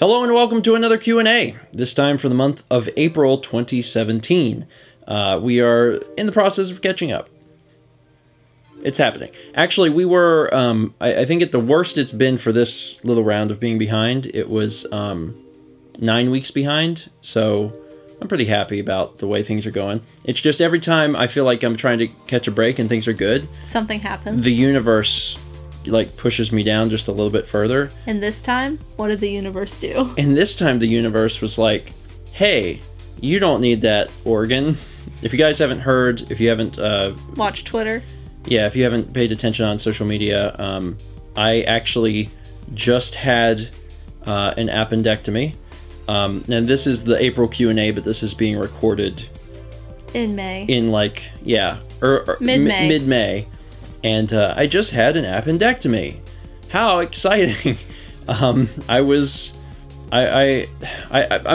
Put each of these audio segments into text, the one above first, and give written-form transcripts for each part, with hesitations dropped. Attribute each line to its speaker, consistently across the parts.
Speaker 1: Hello and welcome to another Q&A, this time for the month of April 2017. We are in the process of catching up. It's happening. Actually, we were, I think at the worst it's been for this little round of being behind, it was 9 weeks behind, so I'm pretty happy about the way things are going. It's just every time I feel like I'm trying to catch a break and things are good,
Speaker 2: something happens.
Speaker 1: The universe like pushes me down just a little bit further.
Speaker 2: And this time, what did the universe do?
Speaker 1: And this time the universe was like, hey, you don't need that organ. If you guys haven't heard, if you haven't
Speaker 2: watched Twitter.
Speaker 1: Yeah, if you haven't paid attention on social media, I actually just had an appendectomy. And this is the April Q&A, but this is being recorded
Speaker 2: in May.
Speaker 1: In like, yeah,
Speaker 2: mid-May.
Speaker 1: Mid-May. And I just had an appendectomy. How exciting! I'm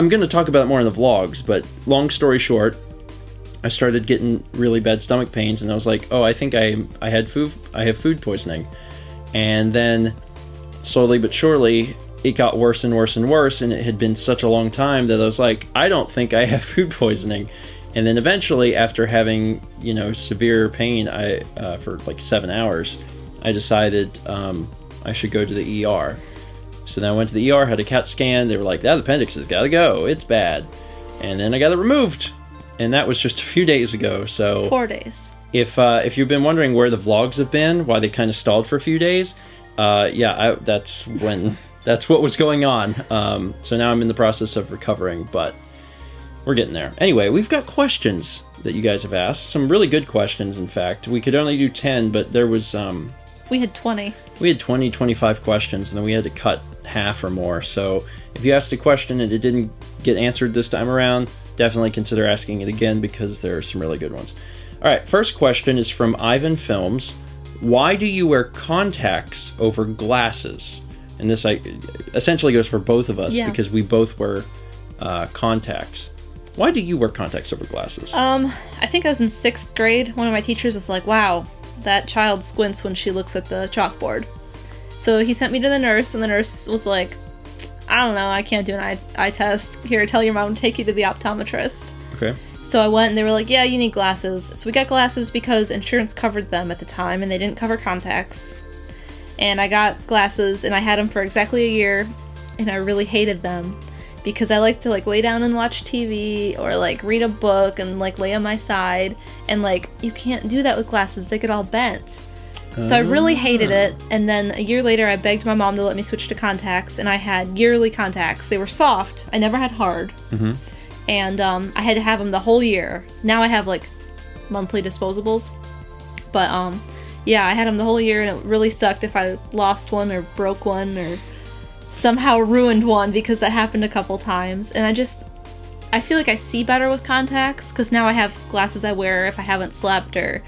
Speaker 1: going to talk about it more in the vlogs, but long story short, I started getting really bad stomach pains, and I was like, oh, I think I have food poisoning. And then slowly but surely, it got worse and worse and worse, and it had been such a long time that I was like, I don't think I have food poisoning. And then eventually, after having, you know, severe pain for like 7 hours, I decided I should go to the ER. So then I went to the ER, had a CAT scan. They were like, that appendix has got to go. It's bad. And then I got it removed. And that was just a few days ago. So
Speaker 2: 4 days.
Speaker 1: If you've been wondering where the vlogs have been, why they kind of stalled for a few days, yeah, that's what was going on. So now I'm in the process of recovering, but we're getting there. Anyway, we've got questions that you guys have asked. Some really good questions, in fact. We could only do 10, but there was...
Speaker 2: we had 20.
Speaker 1: We had 20, 25 questions, and then we had to cut half or more. So if you asked a question and it didn't get answered this time around, definitely consider asking it again, because there are some really good ones. All right, first question is from Ivan Films. Why do you wear contacts over glasses? And this essentially goes for both of us, yeah, because we both wear contacts. Why do you wear contacts over glasses?
Speaker 2: I think I was in 6th grade. One of my teachers was like, wow, that child squints when she looks at the chalkboard. So he sent me to the nurse, and the nurse was like, I don't know, I can't do an eye test. Here, tell your mom to take you to the optometrist.
Speaker 1: Okay.
Speaker 2: So I went, and they were like, yeah, you need glasses. So we got glasses because insurance covered them at the time, and they didn't cover contacts. And I got glasses, and I had them for exactly a year, and I really hated them, because I like to like lay down and watch TV, or like read a book and like lay on my side, and like you can't do that with glasses, they get all bent. So I really hated it, and then a year later I begged my mom to let me switch to contacts, and I had yearly contacts. They were soft, I never had hard. Mm-hmm. And I had to have them the whole year. Now I have like monthly disposables, but yeah, I had them the whole year, and it really sucked if I lost one or broke one or somehow ruined one, because that happened a couple times. And I feel like I see better with contacts, because now I have glasses I wear if I haven't slept, or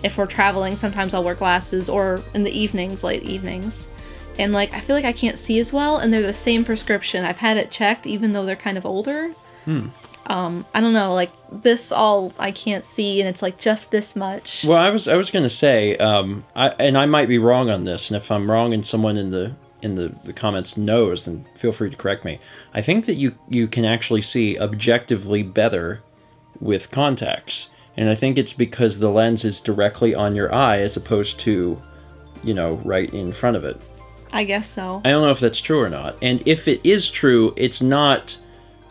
Speaker 2: if we're traveling, sometimes I'll wear glasses, or in the evenings, late evenings. And like, I feel like I can't see as well, and they're the same prescription. I've had it checked, even though they're kind of older. I don't know, like, this all I can't see, and it's like just this much. Well,
Speaker 1: I was gonna say, and I might be wrong on this, and if I'm wrong and someone in the comments knows, then feel free to correct me. I think that you can actually see objectively better with contacts, and I think it's because the lens is directly on your eye as opposed to, you know, right in front of it.
Speaker 2: I guess so.
Speaker 1: I don't know if that's true or not, and if it is true, it's not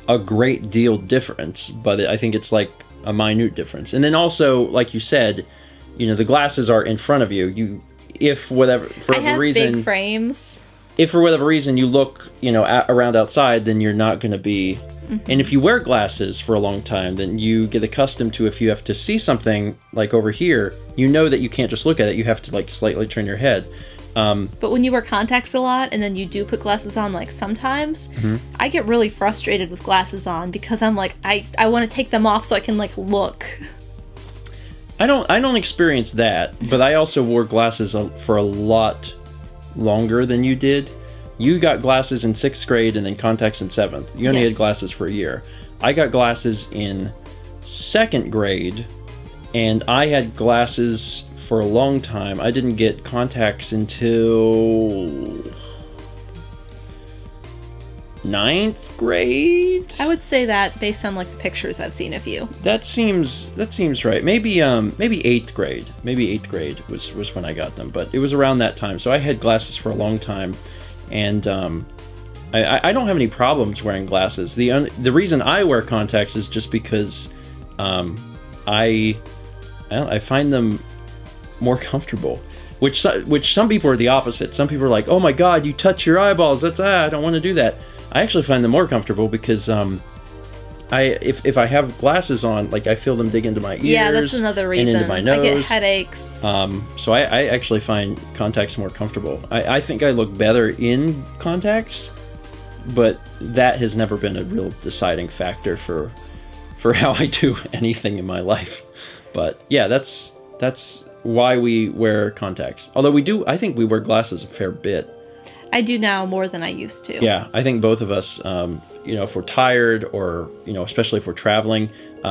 Speaker 1: a great deal difference, but I think it's like a minute difference. And then also, like you said, you know, the glasses are in front of you. If for whatever reason,
Speaker 2: big frames.
Speaker 1: If for whatever reason you look, you know, around outside, then you're not going to be... And if you wear glasses for a long time, then you get accustomed to, if you have to see something, like over here, you know that you can't just look at it, you have to, like, slightly turn your head.
Speaker 2: But when you wear contacts a lot, and then you do put glasses on, like, sometimes, I get really frustrated with glasses on, because I'm like, I want to take them off so I can, like, look.
Speaker 1: I don't experience that, but I also wore glasses for a lot longer than you did. You got glasses in 6th grade and then contacts in 7th. You only had glasses for a year. I got glasses in 2nd grade, and I had glasses for a long time. I didn't get contacts until 9th grade.
Speaker 2: I would say that based on like the pictures I've seen of you.
Speaker 1: That seems right. Maybe 8th grade. Maybe 8th grade was when I got them, but it was around that time. So I had glasses for a long time, and I don't have any problems wearing glasses. The reason I wear contacts is just because I find them more comfortable. Which some people are the opposite. Some people are like, "Oh my God, you touch your eyeballs. That's I don't want to do that." I actually find them more comfortable because if I have glasses on, like I feel them dig into my ears.
Speaker 2: Yeah, that's another reason.
Speaker 1: And into my nose.
Speaker 2: I get headaches.
Speaker 1: So I actually find contacts more comfortable. I think I look better in contacts, but that has never been a real deciding factor for how I do anything in my life. But yeah, that's why we wear contacts. Although I think we wear glasses a fair bit.
Speaker 2: I do now more than I used to.
Speaker 1: Yeah, I think both of us, you know, if we're tired or, you know, especially if we're traveling,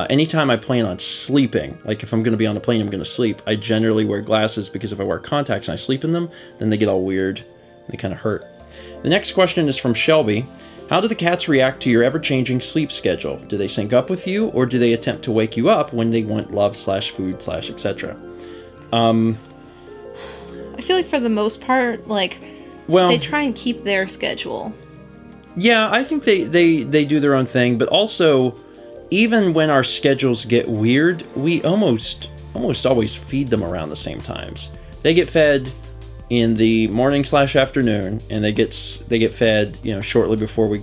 Speaker 1: anytime I plan on sleeping, like if I'm going to be on a plane, I'm going to sleep, I generally wear glasses because if I wear contacts and I sleep in them, then they get all weird. They kind of hurt. The next question is from Shelby. How do the cats react to your ever-changing sleep schedule? Do they sync up with you, or do they attempt to wake you up when they want love/food/ etc.?
Speaker 2: I feel like for the most part, like, well, they try and keep their schedule.
Speaker 1: Yeah, I think they do their own thing, but also, even when our schedules get weird, we almost always feed them around the same times. They get fed in the morning/afternoon, and they get fed, you know, shortly before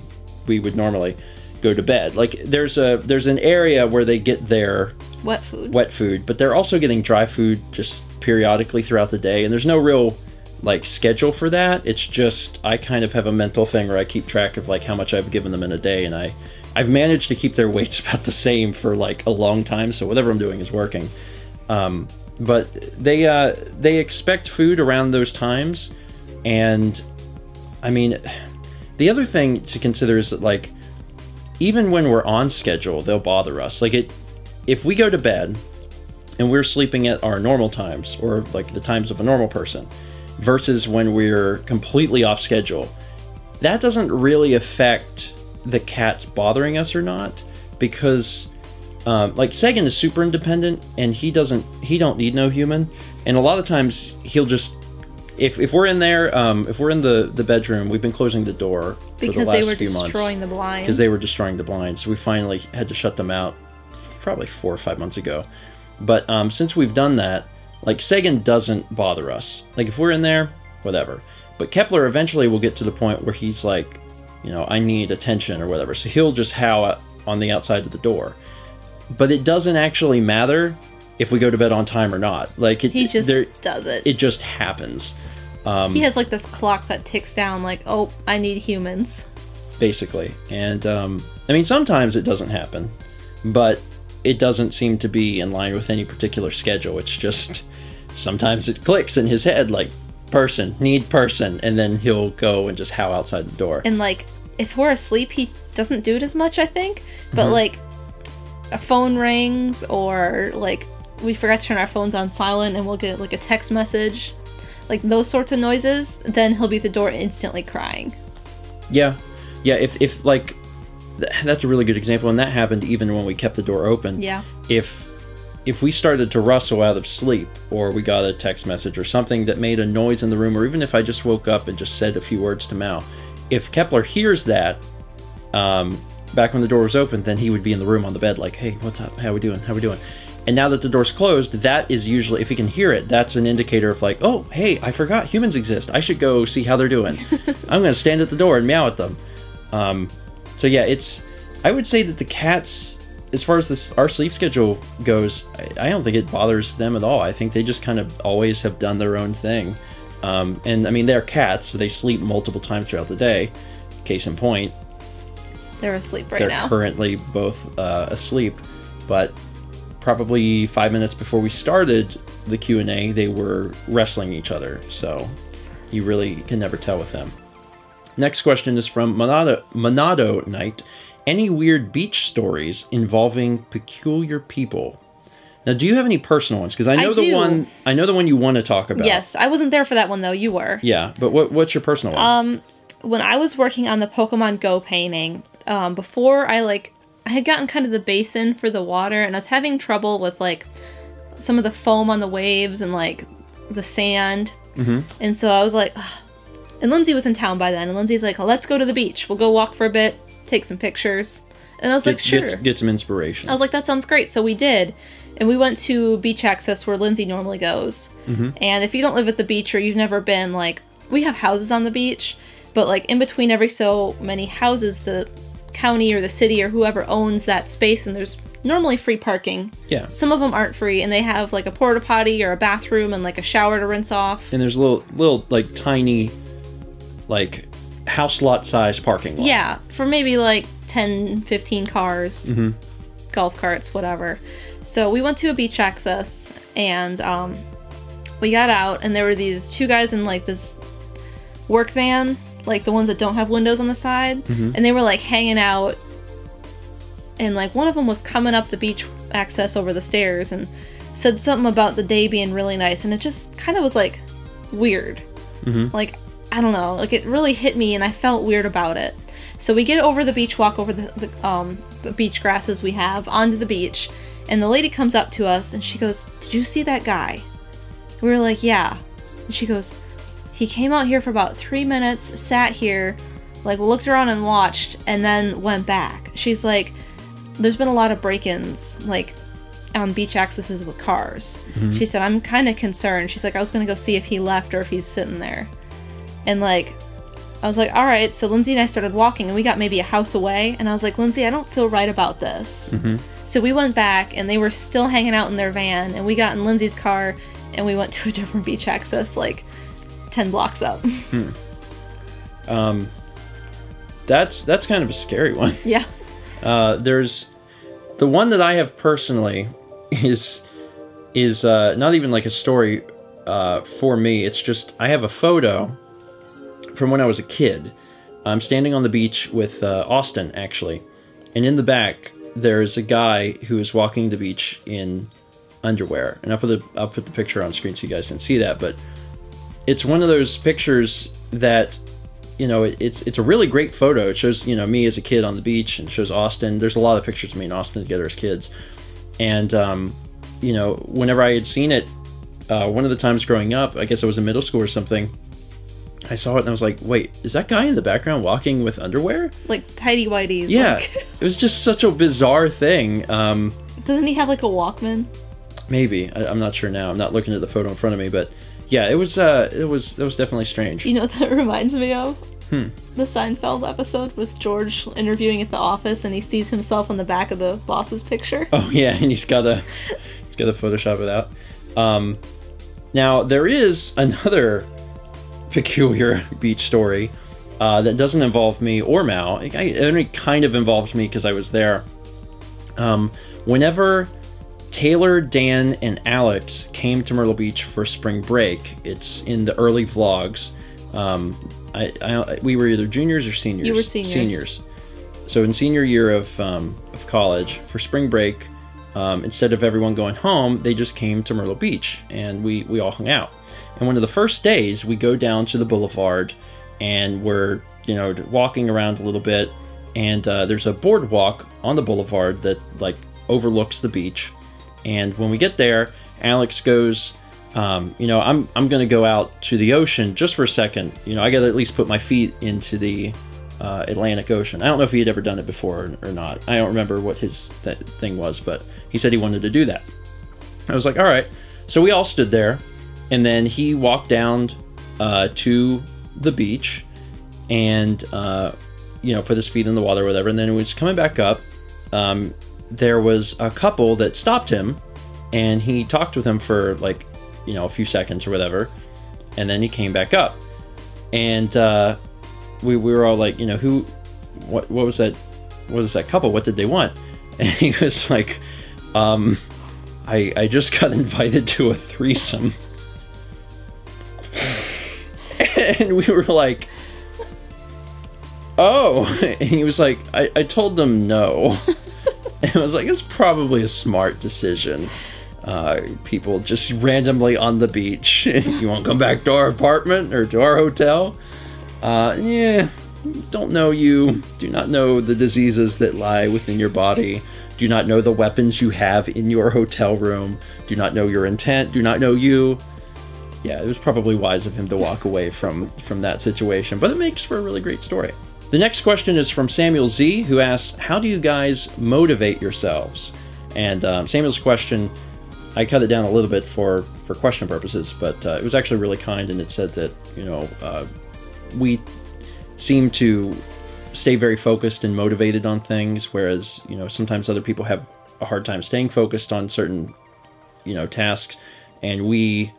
Speaker 1: we would normally go to bed. Like there's an area where they get their wet food, but they're also getting dry food just periodically throughout the day, and there's no real like schedule for that. It's just I kind of have a mental thing where I keep track of like how much I've given them in a day, and I've managed to keep their weights about the same for like a long time, so whatever I'm doing is working. But they expect food around those times, and I mean, the other thing to consider is that like even when we're on schedule, they'll bother us. Like if we go to bed and we're sleeping at our normal times, or like the times of a normal person, versus when we're completely off schedule, that doesn't really affect the cats bothering us or not, because like Sagan is super independent, and he don't need no human, and a lot of times he'll just if we're in there, if we're in the bedroom, we've been closing the door for the last few months because they were destroying the blinds. We finally had to shut them out probably 4 or 5 months ago. But since we've done that, like Sagan doesn't bother us. Like if we're in there, whatever. But Kepler eventually will get to the point where he's like, you know, I need attention or whatever. So he'll just howl on the outside of the door. But it doesn't actually matter if we go to bed on time or not. Like
Speaker 2: he just does it.
Speaker 1: It just happens.
Speaker 2: He has like this clock that ticks down like, oh, I need humans.
Speaker 1: Basically. And I mean, sometimes it doesn't happen, but it doesn't seem to be in line with any particular schedule. It's just sometimes it clicks in his head like person, need person, and then he'll go and just howl outside the door. And
Speaker 2: like if we're asleep, he doesn't do it as much, I think. But like a phone rings, or like we forgot to turn our phones on silent and we'll get like a text message, like those sorts of noises, then he'll be at the door instantly crying.
Speaker 1: Yeah. If like that's a really good example, and that happened even when we kept the door open.
Speaker 2: Yeah.
Speaker 1: If we started to rustle out of sleep, or we got a text message or something that made a noise in the room, or even if I just woke up and just said a few words to Mal, if Kepler hears that back when the door was open, then he would be in the room on the bed like, hey, what's up? How we doing? And now that the door's closed, that is usually, if he can hear it, that's an indicator of like, oh, hey, I forgot humans exist. I should go see how they're doing. I'm going to stand at the door and meow at them. So yeah, I would say that the cats, as far as our sleep schedule goes, I don't think it bothers them at all. I think they just kind of always have done their own thing. And I mean, they're cats, so they sleep multiple times throughout the day. Case in point,
Speaker 2: they're asleep right now.
Speaker 1: They're currently both asleep, but probably 5 minutes before we started the Q&A, they were wrestling each other. So you really can never tell with them. Next question is from MonadoKnight. Any weird beach stories involving peculiar people? Now, do you have any personal ones? Because I know the one you want to talk about.
Speaker 2: Yes, I wasn't there for that one though. You were.
Speaker 1: Yeah, but what's your personal one?
Speaker 2: when I was working on the Pokemon Go painting, before I had gotten kind of the basin for the water, and I was having trouble with like some of the foam on the waves and like the sand. And so I was like, ugh. And Lindsay was in town by then, and Lindsay's like, let's go to the beach. We'll go walk for a bit, take some pictures. And I was like, sure.
Speaker 1: Get some inspiration.
Speaker 2: I was like, that sounds great. So we did. And we went to beach access where Lindsay normally goes. And if you don't live at the beach or you've never been, like, we have houses on the beach, but like in between every so many houses, the county or the city or whoever owns that space, and there's normally free parking.
Speaker 1: Yeah.
Speaker 2: Some of them aren't free, and they have like a porta potty or a bathroom and like a shower to rinse off.
Speaker 1: And there's little like tiny, like house lot size parking lot.
Speaker 2: Yeah, for maybe like 10, 15 cars, golf carts, whatever. So we went to a beach access, and we got out, and there were these two guys in like this work van, like the ones that don't have windows on the side, and they were like hanging out, and like one of them was coming up the beach access over the stairs and said something about the day being really nice, and it just kind of was like weird. Like, I don't know, like it really hit me, and I felt weird about it. So we get over the beach walk, over the beach grasses we have, onto the beach, and the lady comes up to us and she goes, "Did you see that guy?" We were like, "Yeah." And she goes, "He came out here for about 3 minutes, sat here, like looked around and watched, and then went back." She's like, "There's been a lot of break-ins, like on beach accesses with cars." She said, "I'm kind of concerned." She's like, "I was gonna go see if he left or if he's sitting there." And like, I was like, all right. So Lindsay and I started walking, and we got maybe a house away, and I was like, "Lindsay, I don't feel right about this." So we went back, and they were still hanging out in their van, and we got in Lindsay's car, and we went to a different beach access, like 10 blocks up.
Speaker 1: That's kind of a scary one.
Speaker 2: Yeah.
Speaker 1: There's the one that I have personally is not even like a story for me. It's just, I have a photo from when I was a kid. I'm standing on the beach with Austin, actually, and in the back there's a guy who is walking the beach in underwear, and I'll put the picture on screen so you guys can see that. But it's one of those pictures that, you know, it's a really great photo. It shows, you know, me as a kid on the beach, and shows Austin. There's a lot of pictures of me and Austin together as kids, and you know, whenever I had seen it, one of the times growing up, I guess I was in middle school or something, I saw it and I was like, wait, is that guy in the background walking with underwear? Like
Speaker 2: tighty whities.
Speaker 1: Yeah.
Speaker 2: Like...
Speaker 1: It was just such a bizarre thing.
Speaker 2: Doesn't he have like a Walkman?
Speaker 1: Maybe. I'm not sure now. I'm not looking at the photo in front of me, but yeah, it was definitely strange.
Speaker 2: You know what that reminds me of? The Seinfeld episode with George interviewing at the office, and he sees himself on the back of the boss's picture. Oh yeah, and he's got to Photoshop it out. Now there is another peculiar beach story that doesn't involve me or Mal. It only kind of involves me because I was there. Whenever Taylor, Dan, and Alex came to Myrtle Beach for spring break, it's in the early vlogs. We were either juniors or seniors. You were seniors.
Speaker 1: Seniors. So in senior year of college, for spring break, instead of everyone going home, they just came to Myrtle Beach, and we all hung out. And one of the first days, we go down to the boulevard, and we're, you know, walking around a little bit, and there's a boardwalk on the boulevard that like overlooks the beach. And when we get there, Alex goes, you know, I'm gonna go out to the ocean just for a second. You know, I gotta at least put my feet into the Atlantic Ocean. I don't know if he had ever done it before or not. I don't remember what his thing was, but he said he wanted to do that. I was like, all right. So we all stood there, and then he walked down to the beach and, you know, put his feet in the water or whatever. And then he was coming back up. There was a couple that stopped him, and he talked with them for like, you know, a few seconds or whatever. And then he came back up, and we were all like, you know, what was that? What was that couple? What did they want? And he was like, I just got invited to a threesome. And we were like, oh. And he was like, I told them no. And I was like, it's probably a smart decision. People just randomly on the beach. You want to come back to our apartment or to our hotel? Yeah, don't know you, do not know the diseases that lie within your body, do not know the weapons you have in your hotel room, do not know your intent, do not know you. Yeah, it was probably wise of him to walk away from that situation, but it makes for a really great story. The next question is from Samuel Z, who asks, how do you guys motivate yourselves? And Samuel's question, I cut it down a little bit for question purposes, but it was actually really kind, and it said that, you know, we seem to stay very focused and motivated on things, whereas, you know, sometimes other people have a hard time staying focused on certain, you know, tasks, and we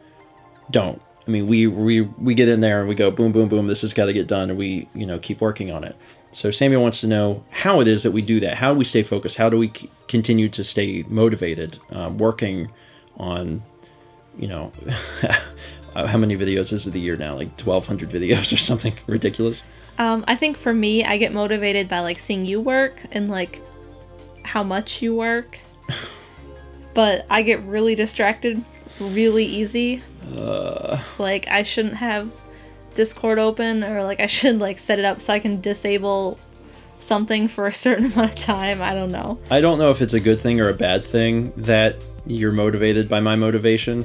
Speaker 1: don't. I mean, we get in there and we go, boom, boom, boom, this has got to get done, and we, you know, keep working on it. So Samuel wants to know how it is that we do that. How do we stay focused? How do we continue to stay motivated, working on, you know, how many videos is it a year now? Like 1,200 videos or something ridiculous?
Speaker 2: I think for me, I get motivated by, like, seeing you work and, like, how much you work. But I get really distracted really easy. Like, I shouldn't have Discord open, or, like, I should, like, set it up so I can disable something for a certain amount of time. I don't know. I
Speaker 1: don't know if it's a good thing or a bad thing that you're motivated by my motivation.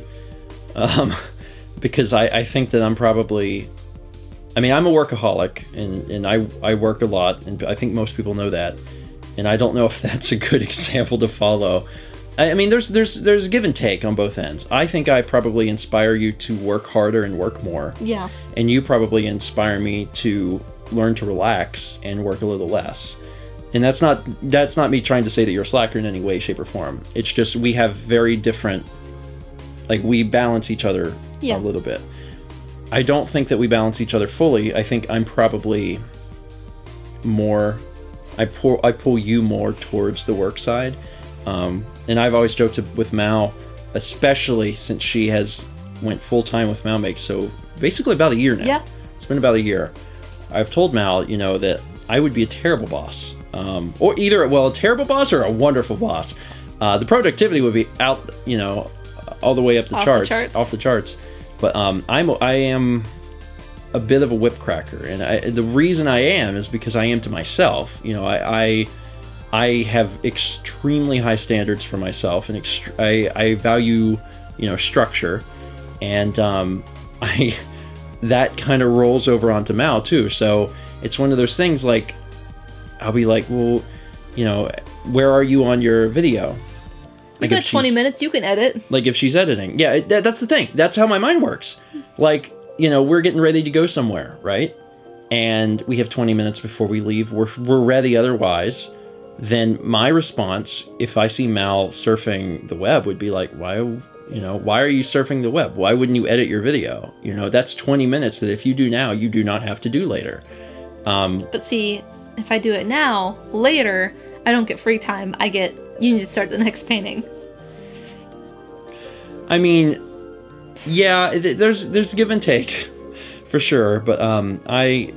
Speaker 1: Because I think that I'm probably... I mean, I'm a workaholic, and I work a lot, and I think most people know that. And I don't know if that's a good example to follow. I mean, there's give and take on both ends. I think I probably inspire you to work harder and work more.
Speaker 2: Yeah. And
Speaker 1: you probably inspire me to learn to relax and work a little less. And that's not me trying to say that you're a slacker in any way, shape, or form. It's just we have very different, like, we balance each other a little bit. I don't think that we balance each other fully. I think I'm probably more, I pull you more towards the work side. And I've always joked with Mal, especially since she has went full-time with Mal Make, so basically about a year now.
Speaker 2: Yeah.
Speaker 1: It's been about a year. I've told Mal, you know, that I would be a terrible boss. Or either, well, a terrible boss or a wonderful boss. The productivity would be out, you know, all the way up the charts. Off the charts. But I am a bit of a whip cracker, and the reason I am is because I am to myself. You know, I have extremely high standards for myself, and I value, you know, structure, and that kind of rolls over onto Mal too. So it's one of those things, like, I'll be like, well, you know, where are you on your video?
Speaker 2: Like, got 20 minutes, you can edit.
Speaker 1: Like, if she's editing. Yeah, that's the thing. That's how my mind works. Like, you know, we're getting ready to go somewhere, right? And we have 20 minutes before we leave. We're ready otherwise. Then my response, if I see Mal surfing the web, would be like, why are you surfing the web? Why wouldn't you edit your video? You know, that's 20 minutes that if you do now, you do not have to do later.
Speaker 2: But see, if I do it now, later, I don't get free time. I get, you need to start the next painting.
Speaker 1: I mean, yeah, there's give and take, for sure. But I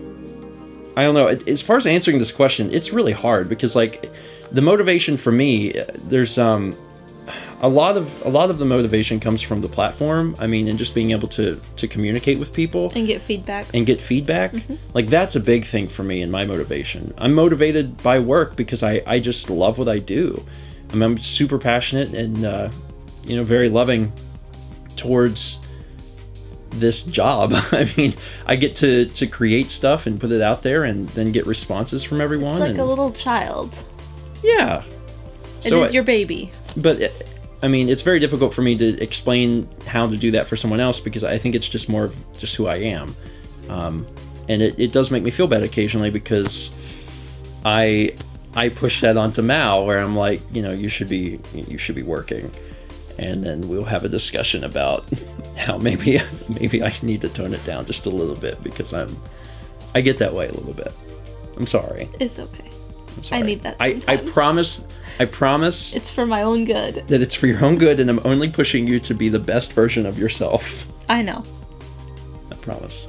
Speaker 1: don't know. As far as answering this question, it's really hard because, like, the motivation for me, there's a lot of the motivation comes from the platform. I mean, and just being able to communicate with people
Speaker 2: and get feedback.
Speaker 1: Mm-hmm. Like, that's a big thing for me in my motivation. I'm motivated by work because I just love what I do. I mean, I'm super passionate and you know, very loving towards this job. I mean, I get to create stuff and put it out there and then get responses from everyone.
Speaker 2: It's like a little child.
Speaker 1: Yeah.
Speaker 2: It is your baby.
Speaker 1: But, I mean, it's very difficult for me to explain how to do that for someone else because I think it's just more of just who I am. And it does make me feel bad occasionally because I push that onto Mal where I'm like, you know, you should be working. And then we'll have a discussion about how maybe I need to tone it down just a little bit because I get that way a little bit. I'm sorry.
Speaker 2: It's okay.
Speaker 1: I'm sorry.
Speaker 2: I need that
Speaker 1: sometimes. I promise
Speaker 2: it's for my own good.
Speaker 1: That it's for your own good, and I'm only pushing you to be the best version of yourself.
Speaker 2: I know.
Speaker 1: I promise.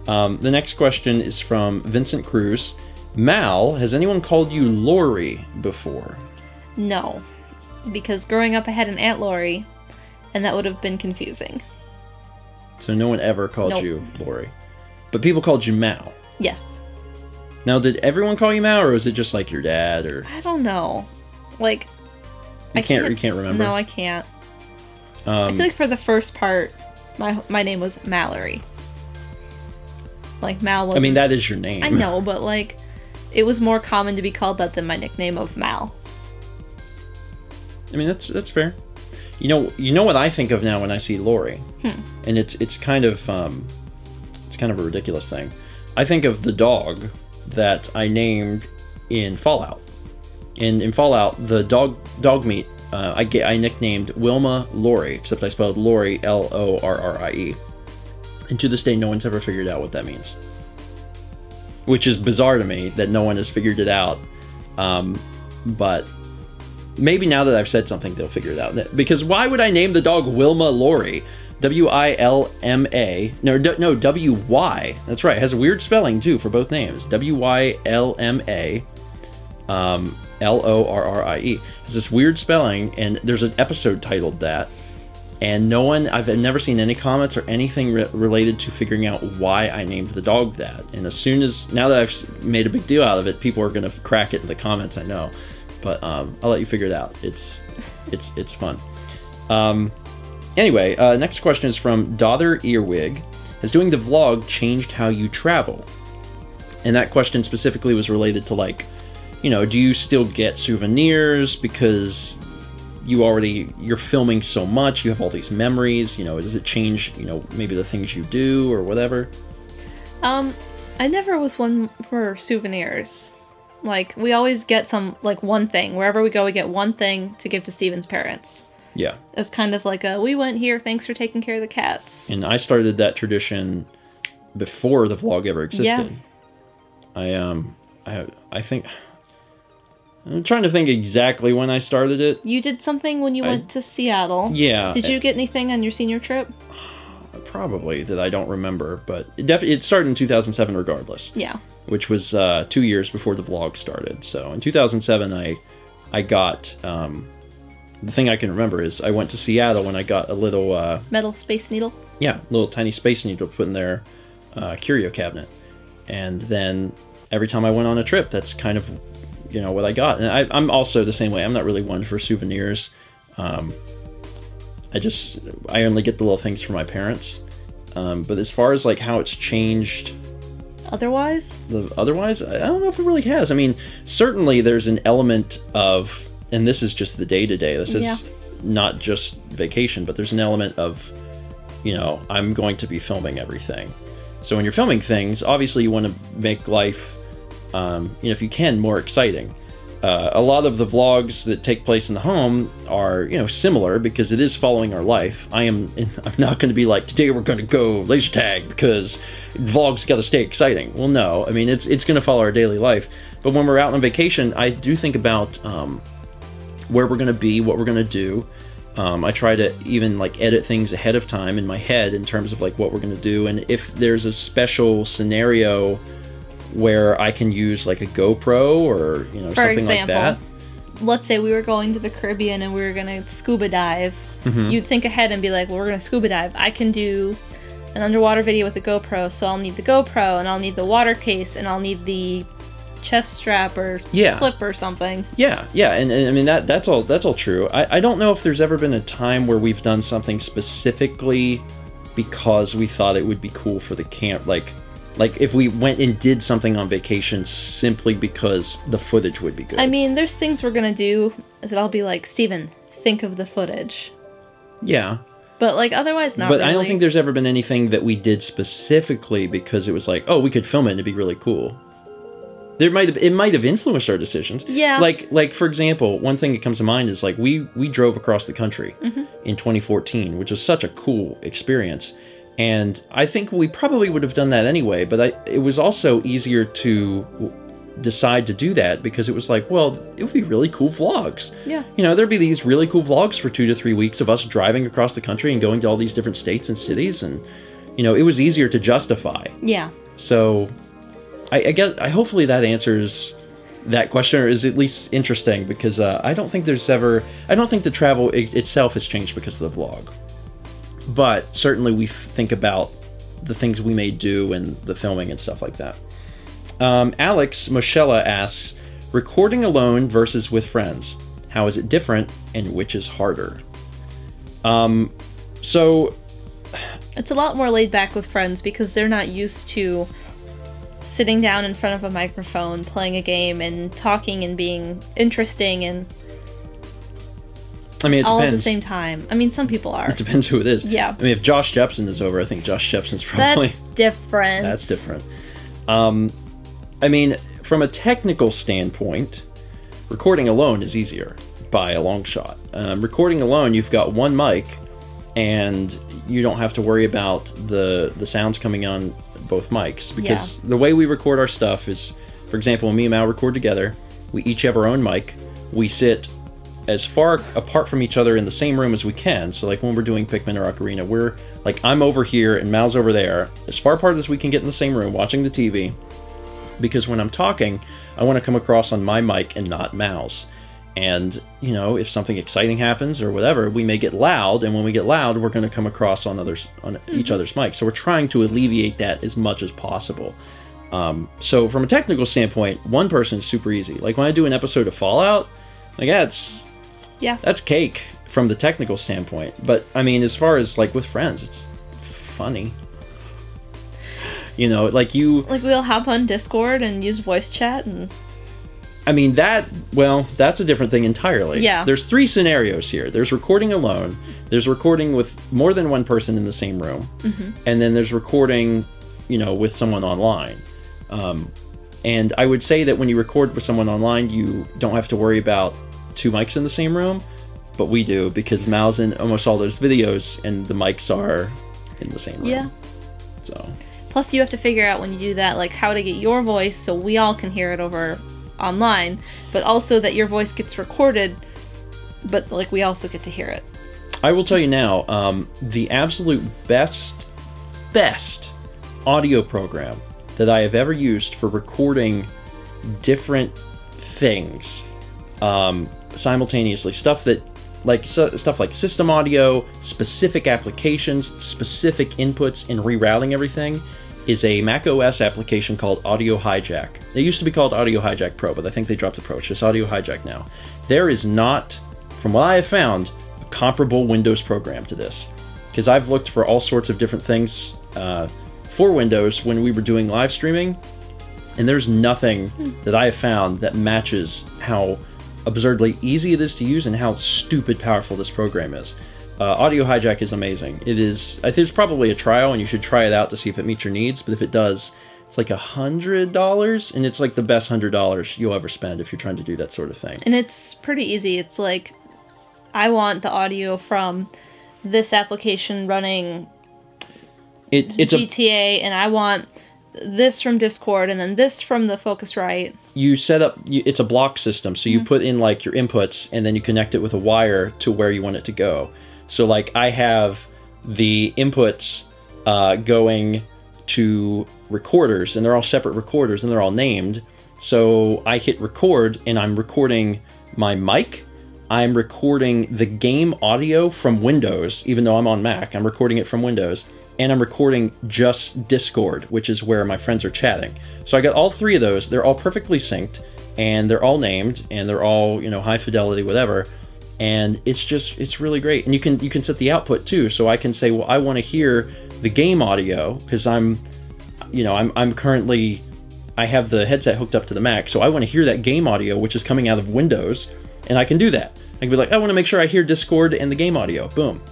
Speaker 1: The next question is from Vincent Cruz. Mal, has anyone called you Lory before?
Speaker 2: No. Because growing up I had an Aunt Lory, and that would have been confusing.
Speaker 1: So no one ever called you Lory. But people called you Mal.
Speaker 2: Yes.
Speaker 1: Now, did everyone call you Mal, or was it just like your dad, or?
Speaker 2: I don't know. Like,
Speaker 1: you can't remember?
Speaker 2: No, I can't. I feel like for the first part, my name was Mallory. Like, Mal was.
Speaker 1: I mean, that is your name.
Speaker 2: I know, but like, it was more common to be called that than my nickname of Mal.
Speaker 1: I mean, that's fair. You know what I think of now when I see Lory, and it's kind of a ridiculous thing. I think of the dog that I named in Fallout. And in Fallout, the dog meat I nicknamed Wilma Lory, except I spelled Lory Lorrie. And to this day, no one's ever figured out what that means, which is bizarre to me that no one has figured it out. But maybe now that I've said something, they'll figure it out. Because why would I name the dog Wilma Lory? W-I-L-M-A. No, W-Y. That's right. It has a weird spelling, too, for both names. W-Y-L-M-A. L-O-R-R-I-E. It's this weird spelling, and there's an episode titled that. And I've never seen any comments or anything related to figuring out why I named the dog that. And now that I've made a big deal out of it, people are going to crack it in the comments, I know. But I'll let you figure it out. It's fun. Anyway, next question is from Daughter Earwig. Has doing the vlog changed how you travel? And that question specifically was related to, like, do you still get souvenirs because you're filming so much, you have all these memories, does it change, maybe the things you do or whatever?
Speaker 2: I never was one for souvenirs. Like, we always get one thing. Wherever we go, we get one thing to give to Steven's parents.
Speaker 1: Yeah.
Speaker 2: It's kind of like we went here, thanks for taking care of the cats.
Speaker 1: And I started that tradition before the vlog ever existed. Yeah. I think... I'm trying to think exactly when I started it.
Speaker 2: You did something when you went to Seattle.
Speaker 1: Yeah.
Speaker 2: Did you get anything on your senior trip?
Speaker 1: Probably, that I don't remember, but it started in 2007 regardless.
Speaker 2: Yeah. Which
Speaker 1: was 2 years before the vlog started. So in 2007, I got... the thing I can remember is I went to Seattle when I got a little...
Speaker 2: metal space needle?
Speaker 1: Yeah, little tiny space needle put in their curio cabinet. And then every time I went on a trip, that's kind of... what I got. And I'm also the same way. I'm not really one for souvenirs. I only get the little things from my parents. But as far as like how it's changed
Speaker 2: otherwise,
Speaker 1: I don't know if it really has. I mean, certainly there's an element of, and this is just the day-to-day, this is not just vacation, but there's an element of, I'm going to be filming everything. So when you're filming things, obviously you want to make life, if you can, more exciting. A lot of the vlogs that take place in the home are, similar because it is following our life. I'm not going to be like, today we're going to go laser tag because vlogs got to stay exciting. Well, no. I mean, it's going to follow our daily life. But when we're out on vacation, I do think about where we're going to be, what we're going to do. I try to even like edit things ahead of time in my head in terms of like what we're going to do. And if there's a special scenario where I can use like a GoPro or something like that.
Speaker 2: Let's say we were going to the Caribbean and we were going to scuba dive. You'd think ahead and be like, well, we're going to scuba dive. I can do an underwater video with a GoPro, so I'll need the GoPro and I'll need the water case and I'll need the chest strap or clip or something. Yeah, and I mean that's all true. I don't know if there's ever been a time where we've done something specifically because we thought it would be cool for the camp, like if we went and did something on vacation simply because the footage would be good. I mean, there's things we're gonna do that I'll be like, Steven, think of the footage. Yeah. But, like, otherwise not really. But I don't think there's ever been anything that we did specifically because it was like, oh, we could film it and it'd be really cool. It might have influenced our decisions. Yeah. Like for example, one thing that comes to mind is, like, we drove across the country in 2014, which was such a cool experience. And I think we probably would have done that anyway, but it was also easier to decide to do that because it was like, well, it would be really cool vlogs. Yeah. There'd be these really cool vlogs for 2 to 3 weeks of us driving across the country and going to all these different states and cities, and, it was easier to justify. Yeah. So, I guess, hopefully that answers that question, or is at least interesting, because I don't think the travel itself has changed because of the vlog. But certainly we think about the things we may do and the filming and stuff like that.
Speaker 1: Alex Moschella asks, recording alone versus with friends. How is it different, and which is harder? So...
Speaker 2: It's a lot more laid back with friends because they're not used to sitting down in front of a microphone, playing a game, and talking and being interesting and
Speaker 1: I mean, it
Speaker 2: all
Speaker 1: depends.
Speaker 2: at the same time. I mean, some people are.
Speaker 1: It depends who it is.
Speaker 2: Yeah.
Speaker 1: I mean, if Josh Jepson is over, I think Josh Jepson's probably...
Speaker 2: That's different.
Speaker 1: That's different. I mean, from a technical standpoint, recording alone is easier by a long shot. Recording alone, you've got one mic, and you don't have to worry about the sounds coming on both mics. Because the way we record our stuff is, for example, when me and Mal record together, we each have our own mic. We sit as far apart from each other in the same room as we can. So like when we're doing Pikmin or Ocarina, we're like, I'm over here and Mal's over there, as far apart as we can get in the same room watching the TV, because when I'm talking, I want to come across on my mic and not Mal's. And, you know, if something exciting happens or whatever, we may get loud, and when we get loud, we're going to come across on each other's mics. So we're trying to alleviate that as much as possible. So from a technical standpoint, one person is super easy. Like when I do an episode of Fallout, like that's cake from the technical standpoint. But I mean, as far as like with friends, it's funny. You know, like we'll hop on Discord and use voice chat, and I mean that's a different thing entirely. Yeah. There's three scenarios here. There's recording alone, there's recording with more than one person in the same room, and then there's recording, you know, with someone online. And I would say that when you record with someone online, you don't have to worry about two mics in the same room, but we do, because Mal's in almost all those videos and the mics are in the same room. Yeah. So. Plus you have to figure out when you do that, like how to get your voice so we all can hear it over online, but also that your voice gets recorded, but like we also get to hear it. I will tell you now, the absolute best audio program that I have ever used for recording different things simultaneously, stuff like system audio, specific applications, specific inputs, and rerouting everything, is a Mac OS application called Audio Hijack. They used to be called Audio Hijack Pro, but I think they dropped the Pro. It's just Audio Hijack now. There is not, from what I have found, a comparable Windows program to this. Because I've looked for all sorts of different things for Windows when we were doing live streaming, and there's nothing that I have found that matches how absurdly easy it is to use and how stupid powerful this program is. Audio Hijack is amazing. It is, I think it's probably a trial, and you should try it out to see if it meets your needs, but if it does, it's like $100, and it's like the best $100 you'll ever spend if you're trying to do that sort of thing. And it's pretty easy. It's like, I want the audio from this application running it's GTA, and I want this from Discord, and then this from the Focusrite. You set up, it's a block system, so you put in like your inputs, and then you connect it with a wire to where you want it to go. So like I have the inputs going to recorders, and they're all separate recorders, and they're all named. So I hit record, and I'm recording my mic. I'm recording the game audio from Windows, even though I'm on Mac. I'm recording it from Windows. And I'm recording just Discord, which is where my friends are chatting. So I got all three of those. They're all perfectly synced, and they're all named, and they're all, you know, high fidelity, whatever. And it's really great. And you can set the output too. So I can say, well, I want to hear the game audio, because I'm currently, I have the headset hooked up to the Mac, so I want to hear that game audio, which is coming out of Windows, and I can do that. I can be like, I want to make sure I hear Discord and the game audio. Boom.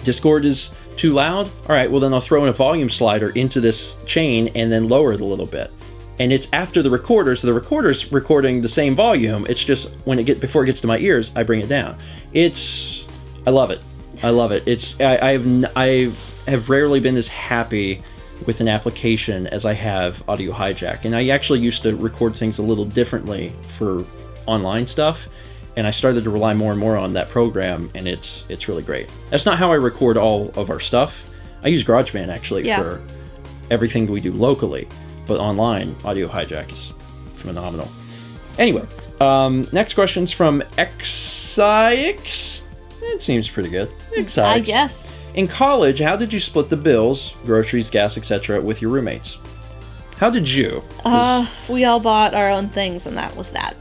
Speaker 1: Discord is too loud? All right, well then I'll throw in a volume slider into this chain and then lower it a little bit. And it's after the recorder, so the recorder's recording the same volume. It's just when before it gets to my ears, I bring it down. I love it. I love it. I have rarely been as happy with an application as I have Audio Hijack. And I actually used to record things a little differently for online stuff, and I started to rely more and more on that program, and it's really great. That's not how I record all of our stuff. I use GarageBand actually for everything we do locally, but online, Audio Hijack is phenomenal. Anyway, next question's from eXaiix. It seems pretty good. eXaiix. I guess. In college, how did you split the bills, groceries, gas, etc., with your roommates? How did you?
Speaker 2: We all bought our own things, and that was that.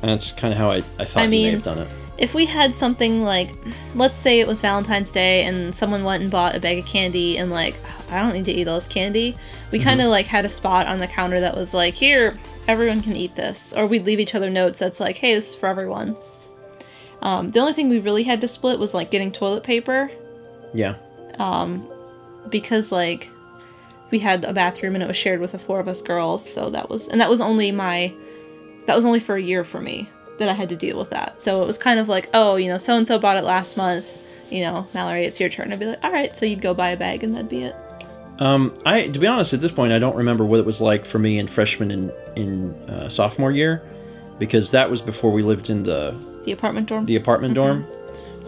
Speaker 1: And that's kind of how I thought you may have done it.
Speaker 2: If we had something like, let's say it was Valentine's Day and someone went and bought a bag of candy and like, I don't need to eat all this candy. We kind of like had a spot on the counter that was like, here, everyone can eat this. Or we'd leave each other notes that's like, hey, this is for everyone. The only thing we really had to split was like getting toilet paper.
Speaker 1: Yeah.
Speaker 2: Because like we had a bathroom and it was shared with the 4 of us girls, so that was only for a year for me that I had to deal with that. So it was kind of like, oh, you know, so and so bought it last month, you know, Mallory, it's your turn. I'd be like, all right, so you'd go buy a bag and that'd be it.
Speaker 1: To be honest, at this point, I don't remember what it was like for me in freshman and sophomore year, because that was before we lived in the
Speaker 2: apartment dorm.
Speaker 1: The apartment dorm.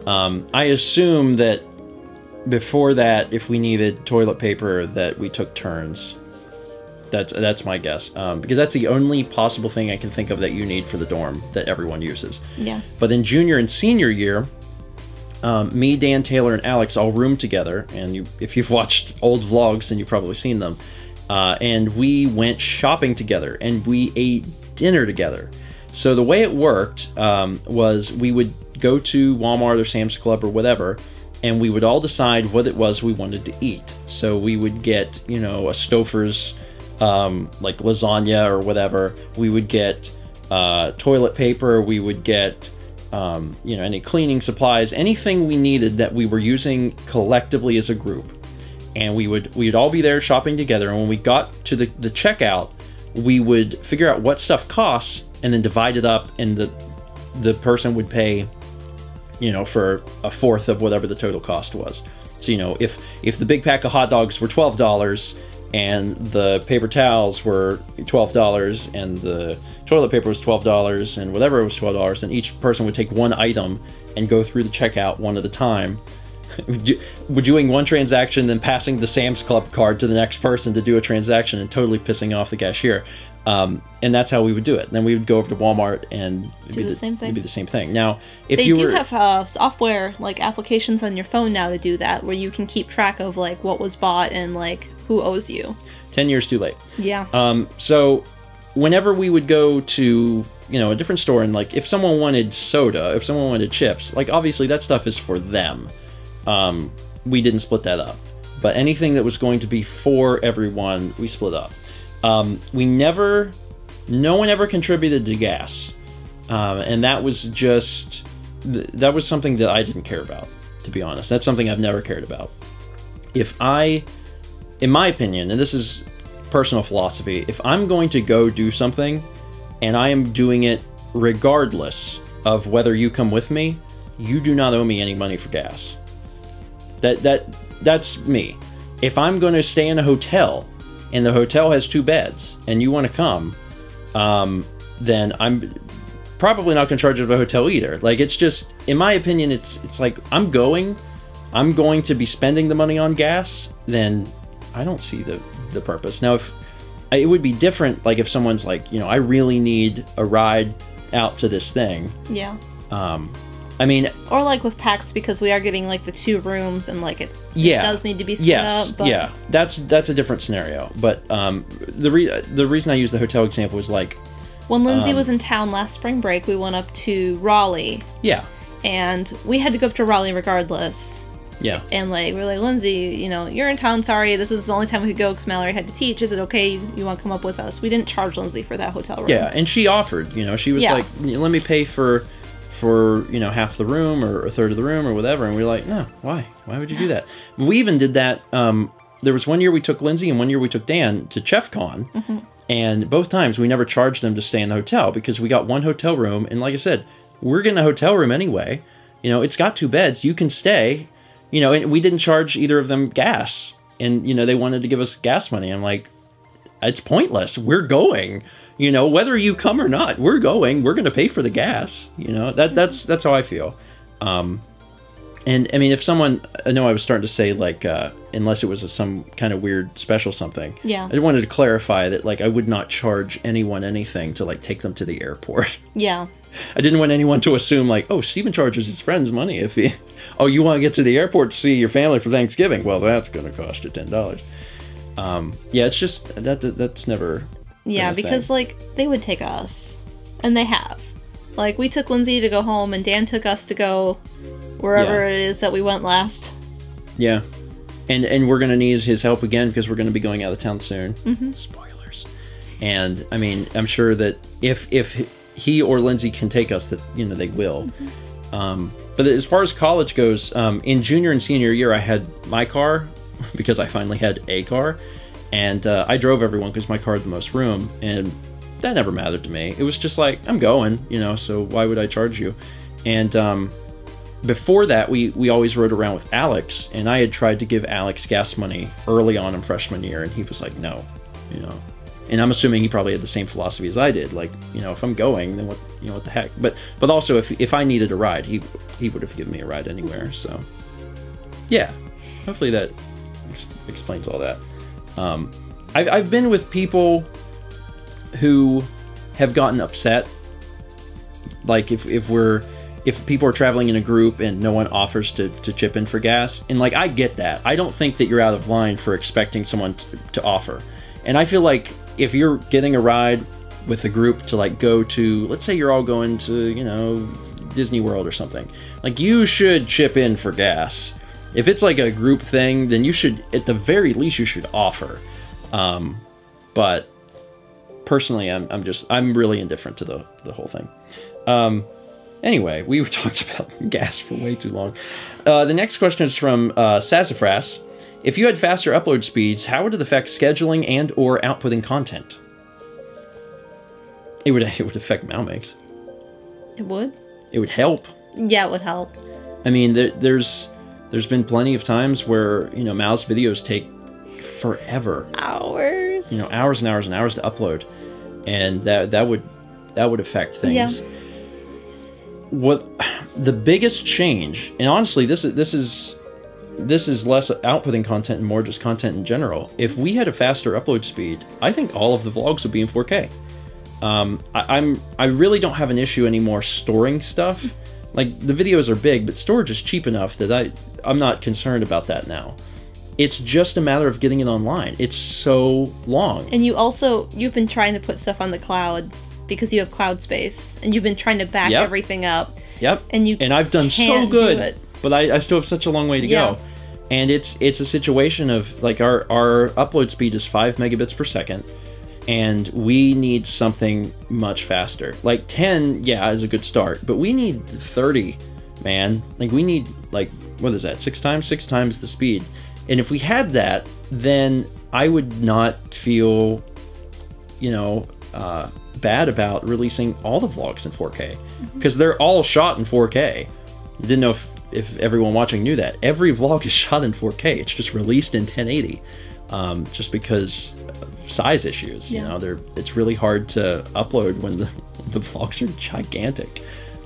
Speaker 1: I assume that before that, if we needed toilet paper, that we took turns. That's my guess, because that's the only possible thing I can think of that you need for the dorm that everyone uses.
Speaker 2: Yeah.
Speaker 1: But in junior and senior year, me, Dan, Taylor, and Alex all roomed together, and if you've watched old vlogs, then you've probably seen them. And we went shopping together, and we ate dinner together. So the way it worked was we would go to Walmart or Sam's Club or whatever, and we would all decide what it was we wanted to eat. So we would get, you know, a Stouffer's, like lasagna or whatever. We would get toilet paper. We would get, you know, any cleaning supplies, anything we needed that we were using collectively as a group. And we'd all be there shopping together. And when we got to the checkout, we would figure out what stuff costs and then divide it up, and the person would pay, you know, for a fourth of whatever the total cost was. So, you know, if the big pack of hot dogs were $12 and the paper towels were $12 and the toilet paper was $12 and whatever it was $12, then each person would take one item and go through the checkout one at a time. We're doing one transaction, then passing the Sam's Club card to the next person to do a transaction and totally pissing off the cashier. And that's how we would do it. And then we would go over to Walmart and it'd be the same thing. Now, if
Speaker 2: they do have software, like applications on your phone now to do that, where you can keep track of like what was bought and like who owes you.
Speaker 1: 10 years too late.
Speaker 2: Yeah.
Speaker 1: So whenever we would go to, you know, a different store, and like if someone wanted soda, if someone wanted chips, like obviously that stuff is for them. We didn't split that up. But anything that was going to be for everyone, we split up. No one ever contributed to gas. And that was just, that was something that I didn't care about, to be honest. That's something I've never cared about. In my opinion, and this is personal philosophy, if I'm going to go do something and I am doing it regardless of whether you come with me, you do not owe me any money for gas. That's me. If I'm going to stay in a hotel and the hotel has 2 beds and you want to come, then I'm probably not going to charge you for a hotel either. Like, it's just, in my opinion, it's like, I'm going to be spending the money on gas, then I don't see the purpose. Now, if it would be different, like if someone's like, you know, I really need a ride out to this thing.
Speaker 2: Yeah.
Speaker 1: I mean,
Speaker 2: or like with PAX, because we are getting like the 2 rooms and like it does need to be split up. But...
Speaker 1: yeah, that's a different scenario. But the reason I use the hotel example is like,
Speaker 2: when Lindsay was in town last spring break, we went up to Raleigh.
Speaker 1: Yeah.
Speaker 2: And we had to go up to Raleigh regardless.
Speaker 1: Yeah.
Speaker 2: And like, we're like, Lindsay, you know, you're in town, sorry, this is the only time we could go because Mallory had to teach. Is it okay you want to come up with us? We didn't charge Lindsay for that hotel room.
Speaker 1: Yeah, and she offered, you know, she was like, let me pay for you know, half the room or a third of the room or whatever. And we were like, no, why would you do that? We even did that. There was one year we took Lindsay and one year we took Dan to ChefCon. Mm-hmm. And both times we never charged them to stay in the hotel because we got one hotel room. And like I said, we're getting a hotel room anyway. You know, it's got 2 beds. You can stay, you know, and we didn't charge either of them gas. And, you know, they wanted to give us gas money. I'm like, it's pointless. We're going. You know, whether you come or not, we're going. We're going to pay for the gas. You know, that's how I feel. And I mean, if someone, I know I was starting to say like, unless it was some kind of weird special something.
Speaker 2: Yeah.
Speaker 1: I wanted to clarify that like I would not charge anyone anything to like take them to the airport.
Speaker 2: Yeah.
Speaker 1: I didn't want anyone to assume like, oh, Stephen charges his friends money if he, oh, you want to get to the airport to see your family for Thanksgiving? Well, that's going to cost you $10. Yeah, it's just that's never.
Speaker 2: Yeah, because like they would take us, and they have. Like we took Lindsay to go home, and Dan took us to go wherever it is that we went last. Yeah,
Speaker 1: and we're gonna need his help again because we're gonna be going out of town soon.
Speaker 2: Mm-hmm.
Speaker 1: Spoilers. And I mean, I'm sure that if he or Lindsay can take us, that they will. Mm-hmm. But as far as college goes, in junior and senior year, I had my car because I finally had a car, and I drove everyone because my car had the most room, and that never mattered to me. It was just like, I'm going, so why would I charge you? And before that, we always rode around with Alex, and I had tried to give Alex gas money early on in freshman year, and he was like, no, And I'm assuming he probably had the same philosophy as I did. Like, if I'm going, then what the heck? But also, if I needed a ride, he would have given me a ride anywhere. So, yeah, hopefully that explains all that. I've been with people who have gotten upset. Like if people are traveling in a group and no one offers to chip in for gas, and like I get that. I don't think that you're out of line for expecting someone to offer. And I feel like if you're getting a ride with a group to like go to, let's say you're all going to, Disney World or something, like you should chip in for gas. If it's like a group thing, then you should, at the very least, you should offer. But personally, I'm really indifferent to the whole thing. Anyway, we talked about gas for way too long. The next question is from Sazafrass. If you had faster upload speeds, how would it affect scheduling and or outputting content? It would affect Malmix.
Speaker 2: It would?
Speaker 1: It would help.
Speaker 2: Yeah, it would help.
Speaker 1: I mean, there's been plenty of times where, Mal's videos take forever.
Speaker 2: Hours.
Speaker 1: Hours and hours and hours to upload. And that would affect things. Yeah. What the biggest change, and honestly, this is less outputting content and more just content in general. If we had a faster upload speed, I think all of the vlogs would be in 4K. I really don't have an issue anymore storing stuff. Like, the videos are big, but storage is cheap enough that I'm not concerned about that now. It's just a matter of getting it online. It's so long. And
Speaker 2: you've been trying to put stuff on the cloud because you have cloud space, and you've been trying to back everything up.
Speaker 1: Yep. And I've done so good, but I still have such a long way to go. And it's a situation of, like, our upload speed is 5 megabits per second, and we need something much faster. Like 10, is a good start, but we need 30, man. Like, we need, like, what is that, 6 times the speed. And if we had that, then I would not feel, bad about releasing all the vlogs in 4K, because they're all shot in 4K. I didn't know if everyone watching knew that. Every vlog is shot in 4K. It's just released in 1080, just because of size issues. It's really hard to upload when the vlogs are gigantic.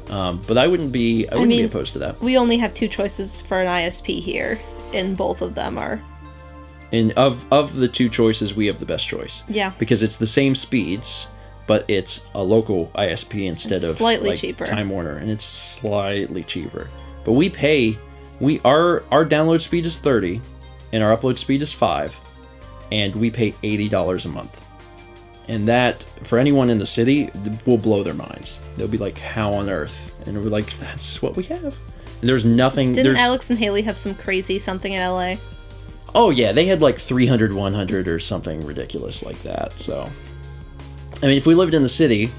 Speaker 1: But I wouldn't be opposed to that.
Speaker 2: We only have 2 choices for an ISP here, and both of them are.
Speaker 1: And of the 2 choices, we have the best choice.
Speaker 2: Yeah. Because
Speaker 1: it's the same speeds, but it's a local ISP instead of
Speaker 2: slightly cheaper.
Speaker 1: Time Warner, and it's slightly cheaper. But we pay, our download speed is 30, and our upload speed is 5, and we pay $80 a month. And that, for anyone in the city, will blow their minds. They'll be like, how on earth? And we're like, that's what we have. And there's nothing...
Speaker 2: Didn't Alex and Haley have some crazy something in LA?
Speaker 1: Oh yeah, they had like 300, 100 or something ridiculous like that, so... I mean, if we lived in the city...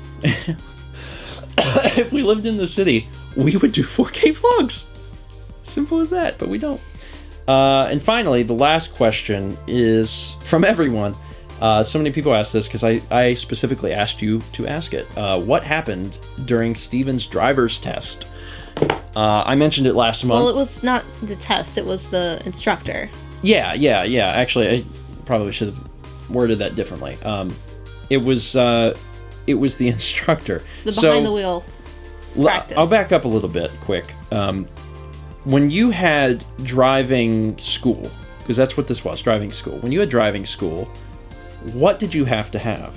Speaker 1: if we lived in the city, we would do 4K vlogs. Simple as that, but we don't. And finally, the last question is from everyone. So many people asked this because I specifically asked you to ask it. What happened during Steven's driver's test? I mentioned it last month.
Speaker 2: Well, it was not the test, it was the instructor.
Speaker 1: Yeah. Actually, I probably should have worded that differently. It was the instructor.
Speaker 2: The behind the wheel practice.
Speaker 1: I'll back up a little bit quick. When you had driving school, because that's what this was, driving school. When you had driving school, what did you have to have?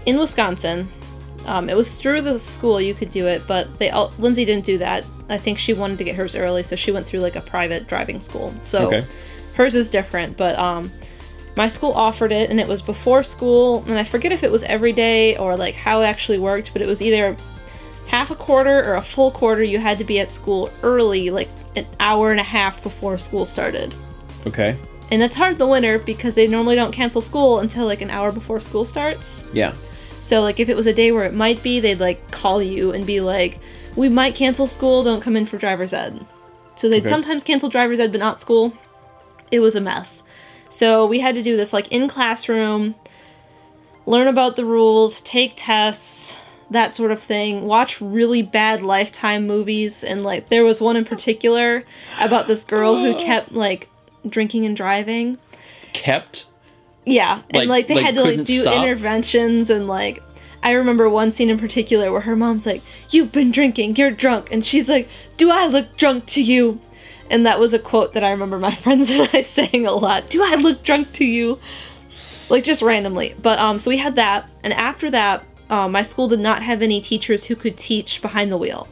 Speaker 2: In Wisconsin, it was through the school you could do it, but Lindsay didn't do that. I think she wanted to get hers early, so she went through like a private driving school. So hers is different, but My school offered it, and it was before school, and I forget if it was every day or like how it actually worked, but it was either half a quarter or a full quarter. You had to be at school early, like an hour and a half before school started.
Speaker 1: Okay.
Speaker 2: And it's hard in the winter because they normally don't cancel school until like an hour before school starts.
Speaker 1: Yeah.
Speaker 2: So like if it was a day where it might be, they'd like call you and be like, we might cancel school, don't come in for driver's ed. So they'd sometimes cancel driver's ed but not school. It was a mess. So we had to do this like in classroom, learn about the rules, take tests, that sort of thing, watch really bad Lifetime movies, and like there was one in particular about this girl who kept like drinking and driving.
Speaker 1: Kept?
Speaker 2: Yeah, and like they had to like do
Speaker 1: stop?
Speaker 2: interventions, and like I remember one scene in particular where her mom's like, "You've been drinking, you're drunk," and she's like, "Do I look drunk to you?" And that was a quote that I remember my friends and I saying a lot. "Do I look drunk to you?" Like just randomly. But so we had that, and after that, my school did not have any teachers who could teach behind the wheel.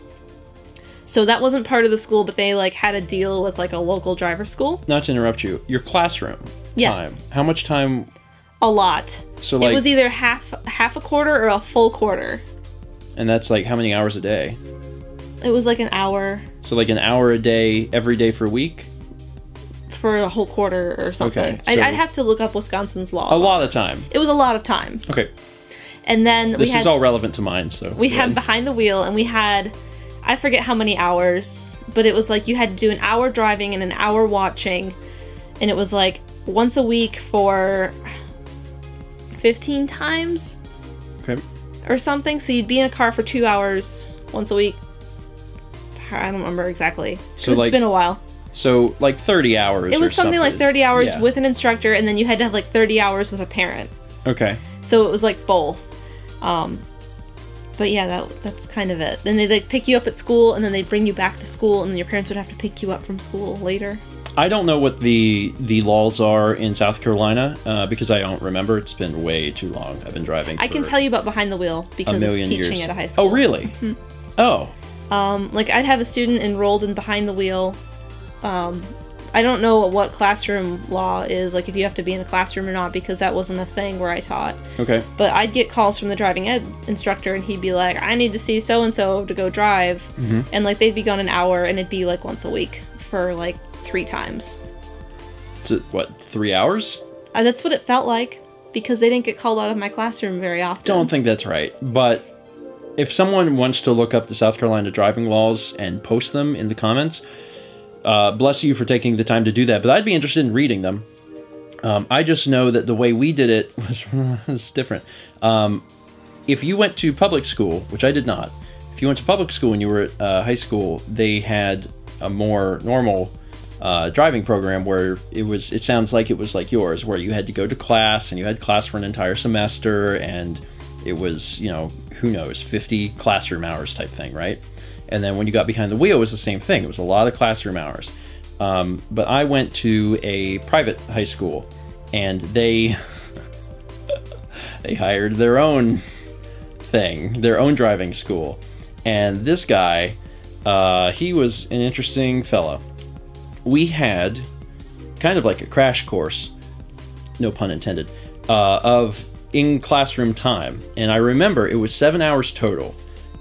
Speaker 2: So that wasn't part of the school, but they like had a deal with like a local driver school.
Speaker 1: Not to interrupt you, your classroom
Speaker 2: Yes.
Speaker 1: time. How much time?
Speaker 2: A lot.
Speaker 1: So like,
Speaker 2: it was either half a quarter or a full quarter.
Speaker 1: and that's like how many hours a day?
Speaker 2: It was like an hour.
Speaker 1: So like an hour a day, every day for a week?
Speaker 2: For a whole quarter or something.
Speaker 1: Okay, so
Speaker 2: I'd have to look up Wisconsin's laws.
Speaker 1: A lot of time.
Speaker 2: It was a lot of time.
Speaker 1: Okay.
Speaker 2: And then
Speaker 1: This is all relevant to mine, so.
Speaker 2: We had behind the wheel, and we had, I forget how many hours, but it was like you had to do an hour driving and an hour watching, and it was like once a week for 15 times?
Speaker 1: Okay.
Speaker 2: Or something, so you'd be in a car for 2 hours once a week. I don't remember exactly.
Speaker 1: So
Speaker 2: it's
Speaker 1: like,
Speaker 2: been a while.
Speaker 1: So like 30 hours.
Speaker 2: It was something like 30 hours
Speaker 1: yeah.
Speaker 2: with an instructor, and then you had to have like 30 hours with a parent.
Speaker 1: Okay.
Speaker 2: So it was like both. But yeah, that's kind of it. Then they'd like pick you up at school, and then they'd bring you back to school, and then your parents would have to pick you up from school later.
Speaker 1: I don't know what the laws are in South Carolina because I don't remember. It's been way too long. I've been driving for
Speaker 2: I can tell you about behind the wheel because of teaching
Speaker 1: years.
Speaker 2: at a high school.
Speaker 1: Oh, really?
Speaker 2: Mm-hmm.
Speaker 1: Oh.
Speaker 2: Like I'd have a student enrolled in behind the wheel. I don't know what classroom law is, like if you have to be in the classroom or not, because that wasn't a thing where I taught.
Speaker 1: Okay.
Speaker 2: But I'd get calls from the driving ed instructor, and he'd be like, I need to see so-and-so to go drive.
Speaker 1: Mm-hmm.
Speaker 2: And like they'd be gone an hour, and it'd be like once a week for like 3 times.
Speaker 1: So, what, 3 hours?
Speaker 2: That's what it felt like, because they didn't get called out of my classroom very often.
Speaker 1: Don't think that's right. But if someone wants to look up the South Carolina driving laws and post them in the comments, bless you for taking the time to do that, but I'd be interested in reading them. I just know that the way we did it was different. If you went to public school, which I did not, if you went to public school when you were at high school, they had a more normal driving program where it sounds like it was like yours, where you had to go to class, and you had class for an entire semester, and it was, you know, who knows, 50 classroom hours type thing, right? And then when you got behind the wheel, it was the same thing. It was a lot of classroom hours. But I went to a private high school, and they hired their own thing, their own driving school. And this guy, he was an interesting fellow. We had kind of like a crash course, no pun intended, of in-classroom time. And I remember it was 7 hours total.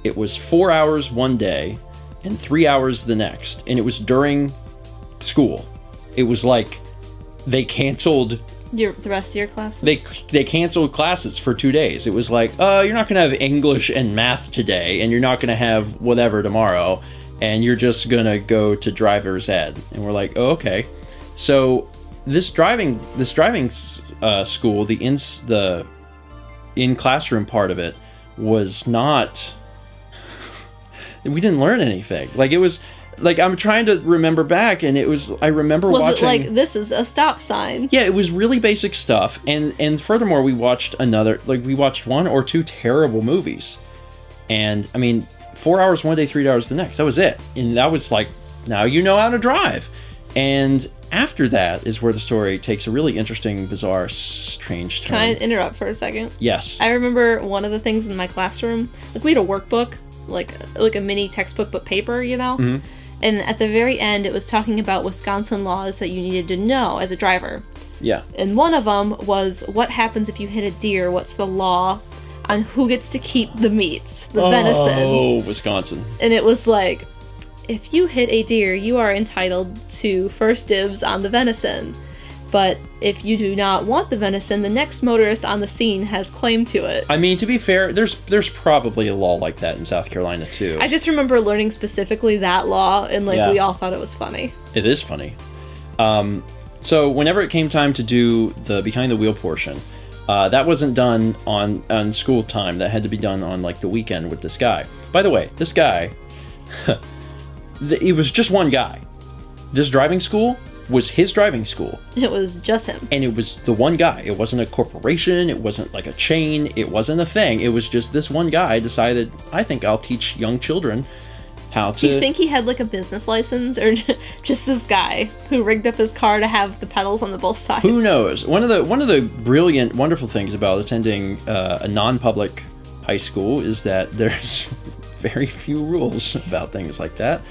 Speaker 1: It was 4 hours one day and 3 hours the next. And it was during school. It was like they canceled
Speaker 2: the rest of your classes?
Speaker 1: They canceled classes for 2 days. It was like, you're not going to have English and math today, and you're not going to have whatever tomorrow, and you're just going to go to driver's ed. And we're like, oh, okay. So this driving school, the in-classroom part of it was not... We didn't learn anything. Like, it was... Like, I'm trying to remember back, and it was... I remember watching...
Speaker 2: Was it like, this is a stop sign?
Speaker 1: Yeah, it was really basic stuff. And furthermore, we watched we watched 1 or 2 terrible movies. And, I mean, 4 hours one day, 3 hours the next. That was it. And that was like, now you know how to drive. And after that is where the story takes a really interesting, bizarre, strange turn.
Speaker 2: Can I interrupt for a second?
Speaker 1: Yes.
Speaker 2: I remember one of the things in my classroom, like, we had a workbook, like a mini textbook, but paper, you know?
Speaker 1: Mm-hmm.
Speaker 2: And at the very end, it was talking about Wisconsin laws that you needed to know as a driver.
Speaker 1: Yeah.
Speaker 2: And one of them was, what happens if you hit a deer? What's the law on who gets to keep the meats, the venison?
Speaker 1: Oh, Wisconsin.
Speaker 2: And it was like, if you hit a deer, you are entitled to first dibs on the venison. But if you do not want the venison, the next motorist on the scene has claim to it.
Speaker 1: I mean, to be fair, there's probably a law like that in South Carolina too.
Speaker 2: I just remember learning specifically that law, and like we all thought it was funny.
Speaker 1: It is funny. So whenever it came time to do the behind the wheel portion, that wasn't done on school time. That had to be done on like the weekend with this guy. By the way, this guy, it was just one guy. This driving school was his driving school.
Speaker 2: It was just him. And
Speaker 1: it was the one guy. It wasn't a corporation. It wasn't like a chain. It wasn't a thing. It was just this one guy decided, I think I'll teach young children how to...
Speaker 2: Do you think he had like a business license, or just this guy who rigged up his car to have the pedals on the both sides?
Speaker 1: Who knows? One of the brilliant, wonderful things about attending a non-public high school is that there's very few rules about things like that.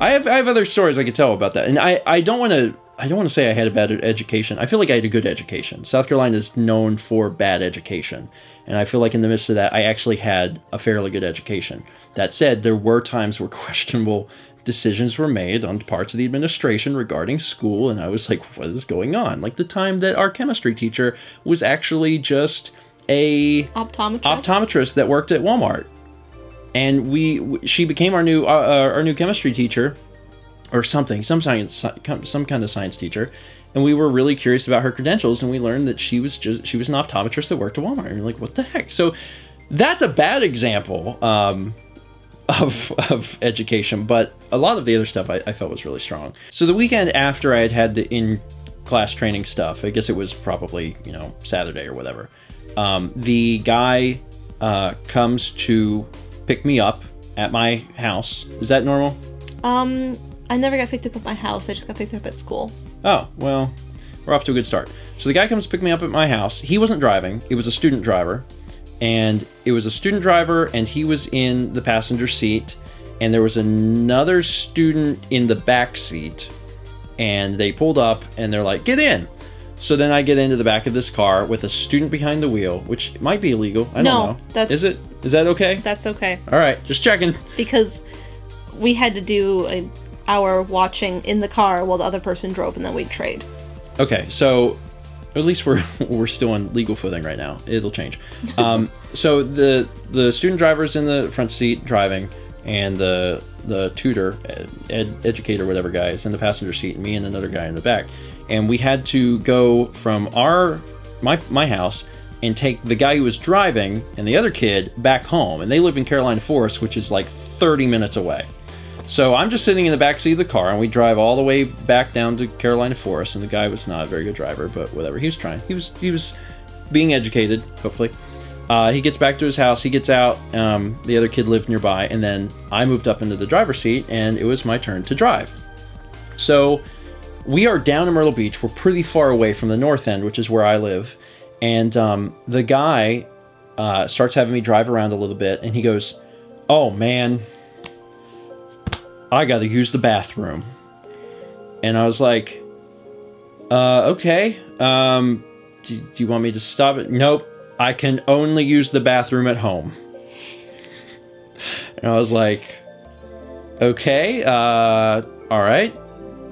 Speaker 1: I have other stories I could tell about that, and I don't want to say I had a bad education. I feel like I had a good education. South Carolina is known for bad education, and I feel like in the midst of that, I actually had a fairly good education. That said, there were times where questionable decisions were made on parts of the administration regarding school, and I was like, what is going on? Like the time that our chemistry teacher was actually just a optometrist that worked at Walmart. And she became our new chemistry teacher, or something, some kind of science teacher, and we were really curious about her credentials, and we learned that she was an optometrist that worked at Walmart. And we're like, what the heck? So that's a bad example of education, but a lot of the other stuff I felt was really strong. So the weekend after I had the in-class training stuff, I guess it was probably, you know, Saturday or whatever, the guy comes to pick me up at my house. Is that normal?
Speaker 2: I never got picked up at my house. I just got picked up at school.
Speaker 1: Oh, well, we're off to a good start. So the guy comes to pick me up at my house. He wasn't driving. It was a student driver. And it was a student driver, and he was in the passenger seat. And there was another student in the back seat. And they pulled up, and they're like, get in. So then I get into the back of this car with a student behind the wheel, which might be illegal. I don't know. Is it? Is that okay?
Speaker 2: That's okay.
Speaker 1: All right, just checking.
Speaker 2: Because we had to do an hour watching in the car while the other person drove, and then we'd trade. Okay, so at least we're still on legal footing right now. It'll change. So the student driver's in the front seat driving, and the tutor, educator, whatever guy is in the passenger seat, and me and another guy in the back. And we had to go from my house and take the guy who was driving and the other kid back home. And they live in Carolina Forest, which is like 30 minutes away. So I'm just sitting in the back seat of the car, and we drive all the way back down to Carolina Forest. And the guy was not a very good driver, but whatever. He was trying. He was being educated, hopefully. He gets back to his house. He gets out. The other kid lived nearby. And then I moved up into the driver's seat, and it was my turn to drive. So we are down in Myrtle Beach. We're pretty far away from the north end, which is where I live. And the guy starts having me drive around a little bit, and he goes, oh, man, I got to use the bathroom. And I was like, okay. Do you want me to stop it? Nope. I can only use the bathroom at home. And I was like, okay, all right.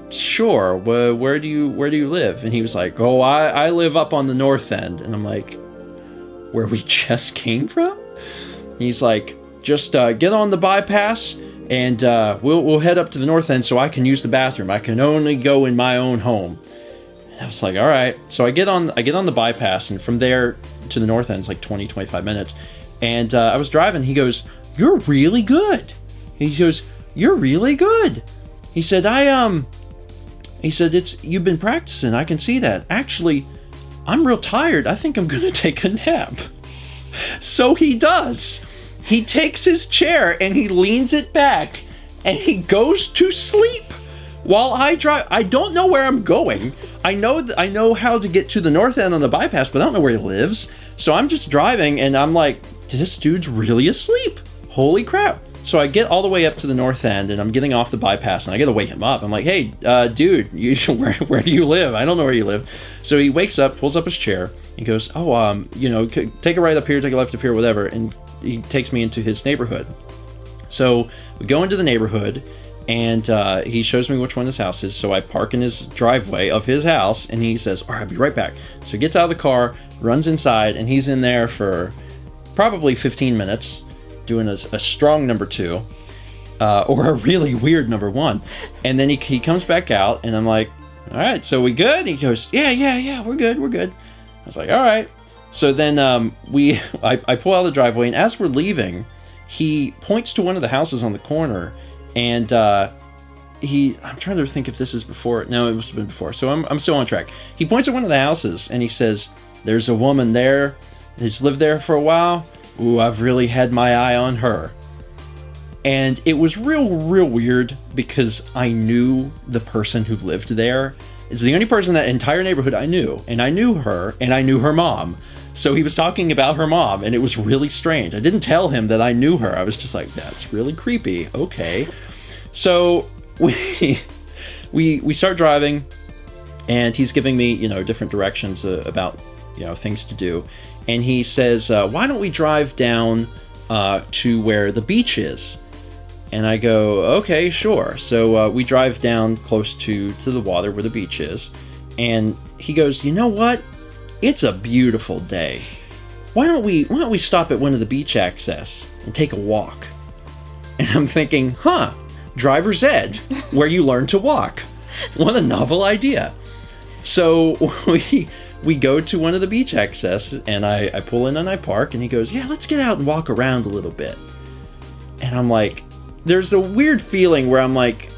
Speaker 2: Sure. Where do you live? And he was like, oh, I live up on the north end. And I'm like, where we just came from? And he's like, just get on the bypass, and we'll head up to the north end so I can use the bathroom. I can only go in my own home. And I was like, all right. So I get on the bypass, and from there to the north end is like 20-25 minutes. And I was driving. He goes, you're really good. He goes, you're really good. He said, he said, you've been practicing. I can see that. Actually, I'm real tired. I think I'm going to take a nap. So he does. He takes his chair and he leans it back and he goes to sleep while I drive. I don't know where I'm going. I know how to get to the north end on the bypass, but I don't know where he lives. So I'm just driving, and I'm like, this dude's really asleep. Holy crap.
Speaker 1: So I get all the way up to the north end, and I'm getting off the bypass, and I gotta wake him up. I'm like, hey, dude, where do you live? I don't know where you live. So he wakes up, pulls up his chair, he goes, oh, you know, take a right up here, take a left up here, whatever, and he takes me into his neighborhood. So we go into the neighborhood, and he shows me which one his house is, so I park in his driveway of his house, and he says, all right, I'll be right back. So he gets out of the car, runs inside, and he's in there for probably 15 minutes, doing a strong number 2, or a really weird number 1. And then he comes back out, and I'm like, all right, so we good? And he goes, yeah, we're good. I was like, all right. So then I pull out of the driveway, and as we're leaving, he points to one of the houses on the corner, and I'm trying to think if this is before. No, it must have been before. So I'm still on track. He points at one of the houses, and he says, there's a woman there that's lived there for a while. Ooh, I've really had my eye on her. And it was real weird, because I knew the person who lived there. It's the only person in that entire neighborhood I knew. And I knew her, and I knew her mom. So he was talking about her mom, and it was really strange. I didn't tell him that I knew her. I was just like, that's really creepy. Okay. So we start driving, and he's giving me, you know, different directions about, you know, things to do. And he says, why don't we drive down to where the beach is? And I go, okay, sure. So we drive down close to the water where the beach is. And he goes, you know what? It's a beautiful day. Why don't we stop at one of the beach access and take a walk? And I'm thinking, huh, driver's ed, where you learn to walk. What a novel idea. So we go to one of the beach access, and I pull in and I park, and he goes, yeah, let's get out and walk around a little bit. And I'm like, there's a weird feeling where I'm like,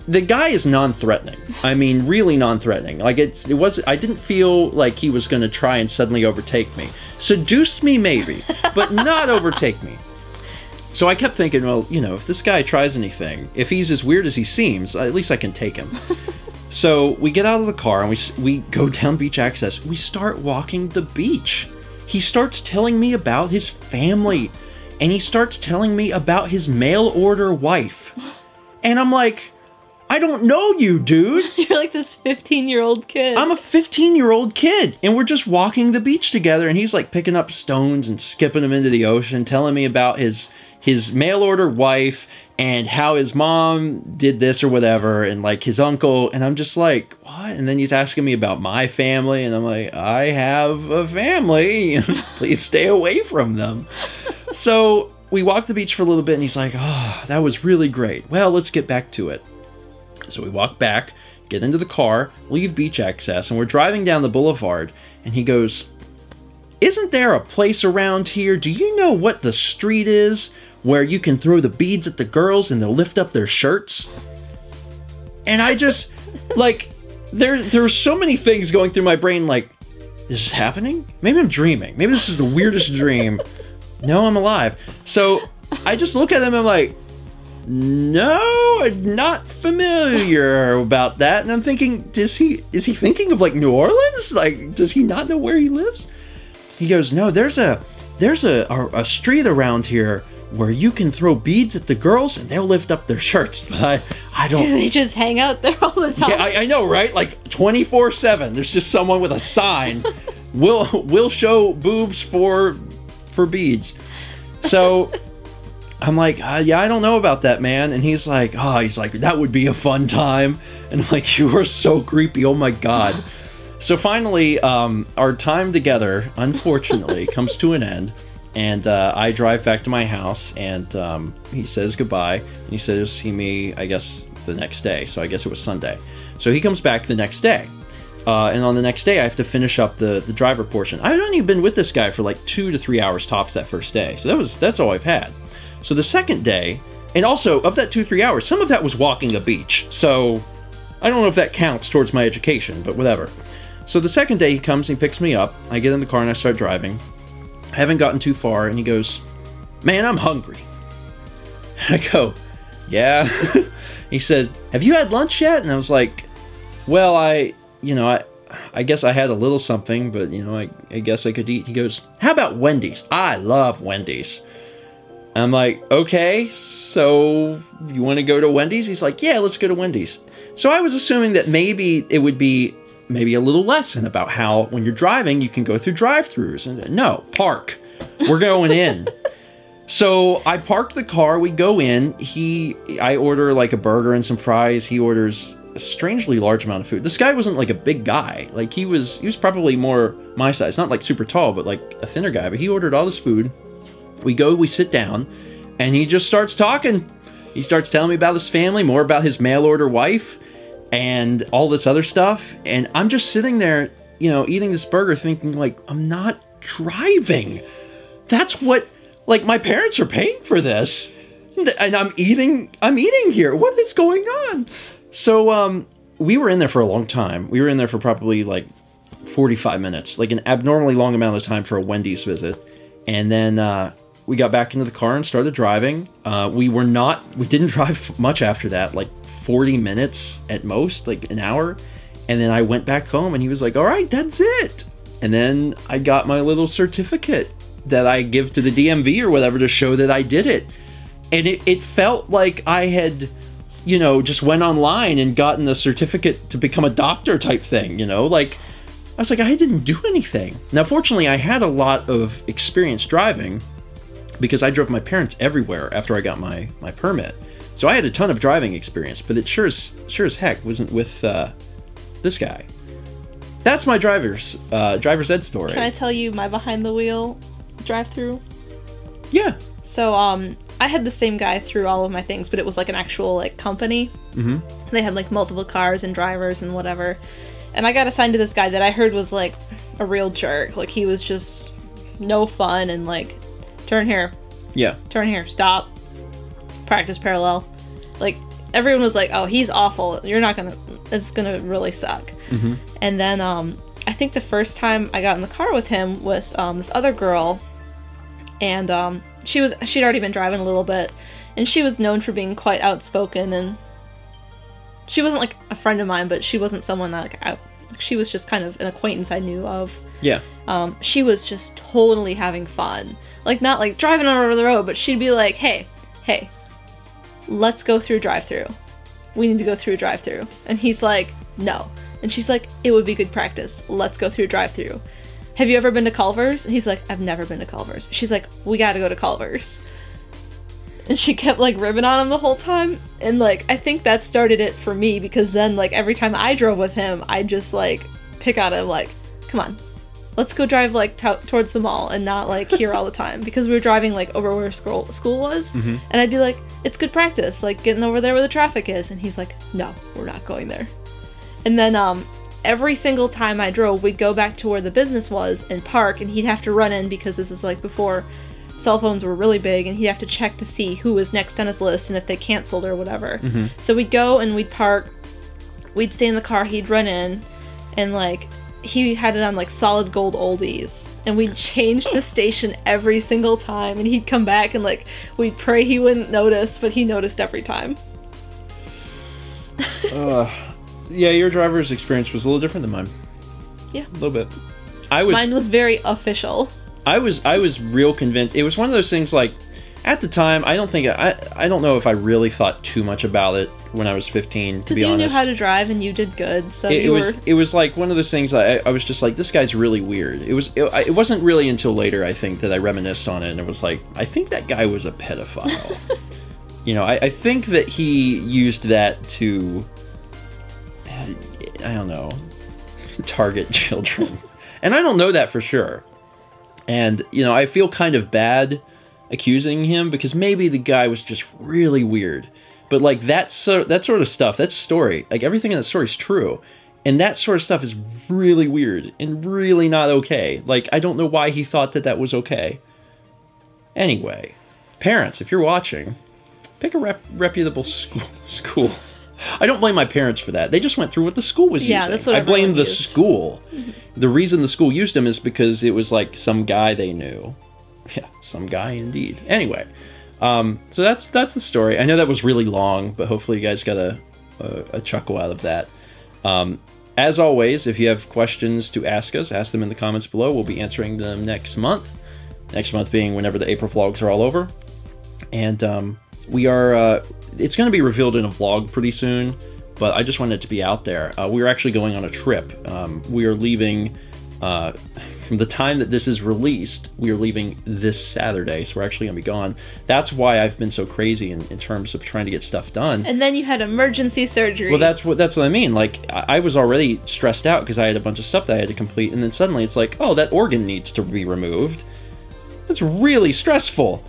Speaker 1: the guy is non-threatening. I mean, really non-threatening. Like, I didn't feel like he was going to try and suddenly overtake me. Seduce me, maybe, but not overtake me. So I kept thinking, well, you know, if this guy tries anything, if he's as weird as he seems, at least I can take him. So we get out of the car, and we go down beach access. We start walking the beach. He starts telling me about his family, and he starts telling me about his mail-order wife. And I'm like, I don't know you, dude.
Speaker 2: You're like this 15-year-old kid.
Speaker 1: I'm a 15-year-old kid, and we're just walking the beach together, and he's like picking up stones and skipping them into the ocean, telling me about his mail-order wife and how his mom did this or whatever, and like his uncle, and I'm just like, what? And then he's asking me about my family, and I'm like, I have a family. Please stay away from them. So we walked the beach for a little bit, and he's like, oh, that was really great. Well, let's get back to it. So we walk back, get into the car, leave beach access, and we're driving down the boulevard, and he goes, isn't there a place around here? Do you know what the street is where you can throw the beads at the girls and they'll lift up their shirts? And I just, like, there's so many things going through my brain, like, is this happening? Maybe I'm dreaming. Maybe this is the weirdest dream. No, I'm alive. So I just look at him and I'm like, no, I'm not familiar about that. And I'm thinking, is he thinking of like New Orleans? Like, does he not know where he lives? He goes, no, there's a street around here where you can throw beads at the girls and they'll lift up their shirts. But I don't.
Speaker 2: Do they just hang out there all the time?
Speaker 1: Yeah, I know, right? Like 24/7. There's just someone with a sign. We'll show boobs for beads. So I'm like, yeah, I don't know about that, man. And he's like, that would be a fun time. And I'm like, you are so creepy. Oh my God. So finally, our time together, unfortunately, comes to an end. And I drive back to my house, and he says goodbye. And he says, see me, I guess, the next day. So I guess it was Sunday. So he comes back the next day. And on the next day, I have to finish up the driver portion. I've only been with this guy for like 2 to 3 hours tops that first day. So that's all I've had. So the second day, and also of that 2 to 3 hours, some of that was walking the beach. So I don't know if that counts towards my education, but whatever. So the second day he comes and he picks me up. I get in the car and I start driving. I haven't gotten too far, and he goes, man, I'm hungry. I go, yeah. He says, have you had lunch yet? And I was like, well, I guess I had a little something, but, I guess I could eat. He goes, how about Wendy's? I love Wendy's. And I'm like, okay, so you want to go to Wendy's? He's like, yeah, let's go to Wendy's. So I was assuming that maybe it would be maybe a little lesson about how when you're driving, you can go through drive-thrus. And no, park. We're going in. So I parked the car, we go in, I order like a burger and some fries, he orders a strangely large amount of food. This guy wasn't like a big guy, like he was probably more my size, not like super tall, but like a thinner guy, but he ordered all this food. We sit down, and he just starts talking. He starts telling me about his family, more about his mail order wife, and all this other stuff, and I'm just sitting there, you know, eating this burger thinking like, I'm not driving. That's what... Like, my parents are paying for this, and I'm eating here. What is going on? So, we were in there for a long time. We were in there for probably, like, 45 minutes. Like, an abnormally long amount of time for a Wendy's visit. And then, we got back into the car and started driving. We didn't drive much after that, like, 40 minutes at most, like, an hour. And then I went back home, and he was like, all right, that's it. And then I got my little certificate that I give to the DMV or whatever to show that I did it. And it felt like I had, you know, just went online and gotten a certificate to become a doctor type thing, you know? Like, I was like, I didn't do anything. Now, fortunately, I had a lot of experience driving because I drove my parents everywhere after I got my permit. So I had a ton of driving experience, but it sure as heck wasn't with this guy. That's my driver's ed story.
Speaker 2: Can I tell you my behind the wheel drive-through?
Speaker 1: Yeah.
Speaker 2: So, I had the same guy through all of my things, but it was like an actual, like, company. Mm-hmm. They had, like, multiple cars and drivers and whatever. And I got assigned to this guy that I heard was, like, a real jerk. Like, he was just no fun and, like, turn here.
Speaker 1: Yeah.
Speaker 2: Turn here. Stop. Practice parallel. Like, everyone was like, oh, he's awful. It's gonna really suck. Mm-hmm. And then, I think the first time I got in the car with him with this other girl, and she'd already been driving a little bit, and she was known for being quite outspoken, and she wasn't like a friend of mine, but she wasn't someone that she was just kind of an acquaintance I knew of.
Speaker 1: Yeah.
Speaker 2: She was just totally having fun, like not like driving on over the road, but she'd be like, hey, let's go through drive-through. We need to go through a drive-through. And he's like, no. And she's like, it would be good practice. Let's go through a drive-through. Have you ever been to Culver's? And he's like, I've never been to Culver's. She's like, we gotta go to Culver's. And she kept, like, ribbing on him the whole time. And, like, I think that started it for me, because then, like, every time I drove with him, I'd just, like, pick at him, like, come on, let's go drive, like, towards the mall and not, like, here all the time. Because we were driving, like, over where school was. Mm-hmm. And I'd be like, it's good practice, like, getting over there where the traffic is. And he's like, no, we're not going there. And then, every single time I drove, we'd go back to where the business was and park, and he'd have to run in, because this is, like, before cell phones were really big, and he'd have to check to see who was next on his list and if they canceled or whatever. Mm-hmm. So we'd go and we'd park, we'd stay in the car, he'd run in, and, like, he had it on, like, solid gold oldies, and we'd change the station every single time, and he'd come back and, like, we'd pray he wouldn't notice, but he noticed every time.
Speaker 1: Yeah, your driver's experience was a little different than mine.
Speaker 2: Yeah.
Speaker 1: A little bit.
Speaker 2: Mine was very official.
Speaker 1: I was real convinced. It was one of those things, like, at the time, I don't know if I really thought too much about it when I was 15, to be honest. Because
Speaker 2: you knew how to drive and you did good, so
Speaker 1: it was like one of those things. I was just like, this guy's really weird. It wasn't really until later, I think, that I reminisced on it, and it was like, I think that guy was a pedophile. You know, I think that he used that to, I don't know, target children. And I don't know that for sure. And, you know, I feel kind of bad accusing him, because maybe the guy was just really weird. But, like, that sort of stuff, that story, like, everything in that story is true. And that sort of stuff is really weird and really not okay. Like, I don't know why he thought that was okay. Anyway, parents, if you're watching, pick a reputable school. I don't blame my parents for that. They just went through what the school was using.
Speaker 2: That's what
Speaker 1: I blame the
Speaker 2: used.
Speaker 1: school. Mm-hmm. The reason the school used him is because it was like some guy they knew. Yeah, some guy indeed. Anyway, so that's the story. I know that was really long, but hopefully you guys got a chuckle out of that. As always, if you have questions to ask us, ask them in the comments below. We'll be answering them next month. Next month being whenever the April vlogs are all over. And we are, it's going to be revealed in a vlog pretty soon, but I just wanted it to be out there. We're actually going on a trip. We are leaving, from the time that this is released, we are leaving this Saturday, so we're actually going to be gone. That's why I've been so crazy in terms of trying to get stuff done.
Speaker 2: And then you had emergency surgery.
Speaker 1: Well, that's what I mean. Like, I was already stressed out because I had a bunch of stuff that I had to complete, and then suddenly it's like, oh, that organ needs to be removed. That's really stressful.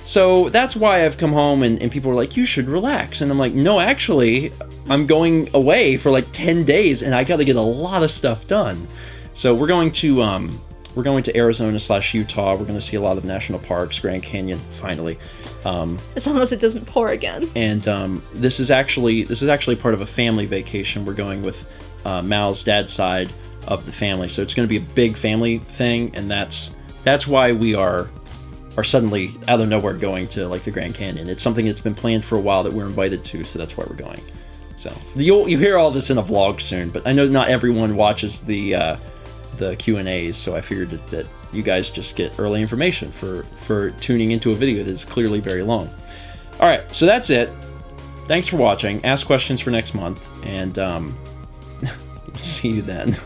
Speaker 1: So that's why I've come home, and people are like, you should relax. And I'm like, no, actually, I'm going away for like 10 days, and I got to get a lot of stuff done. So we're going to Arizona/Utah. We're going to see a lot of national parks, Grand Canyon, finally.
Speaker 2: As long as it doesn't pour again.
Speaker 1: And this is actually part of a family vacation. We're going with Mal's dad's side of the family, so it's going to be a big family thing, and that's why we are suddenly out of nowhere going to like the Grand Canyon. It's something that's been planned for a while that we're invited to, so that's why we're going. So you hear all this in a vlog soon, but I know not everyone watches the Q&As, so I figured that you guys just get early information for tuning into a video that is clearly very long. Alright, so that's it. Thanks for watching. Ask questions for next month, and see you then.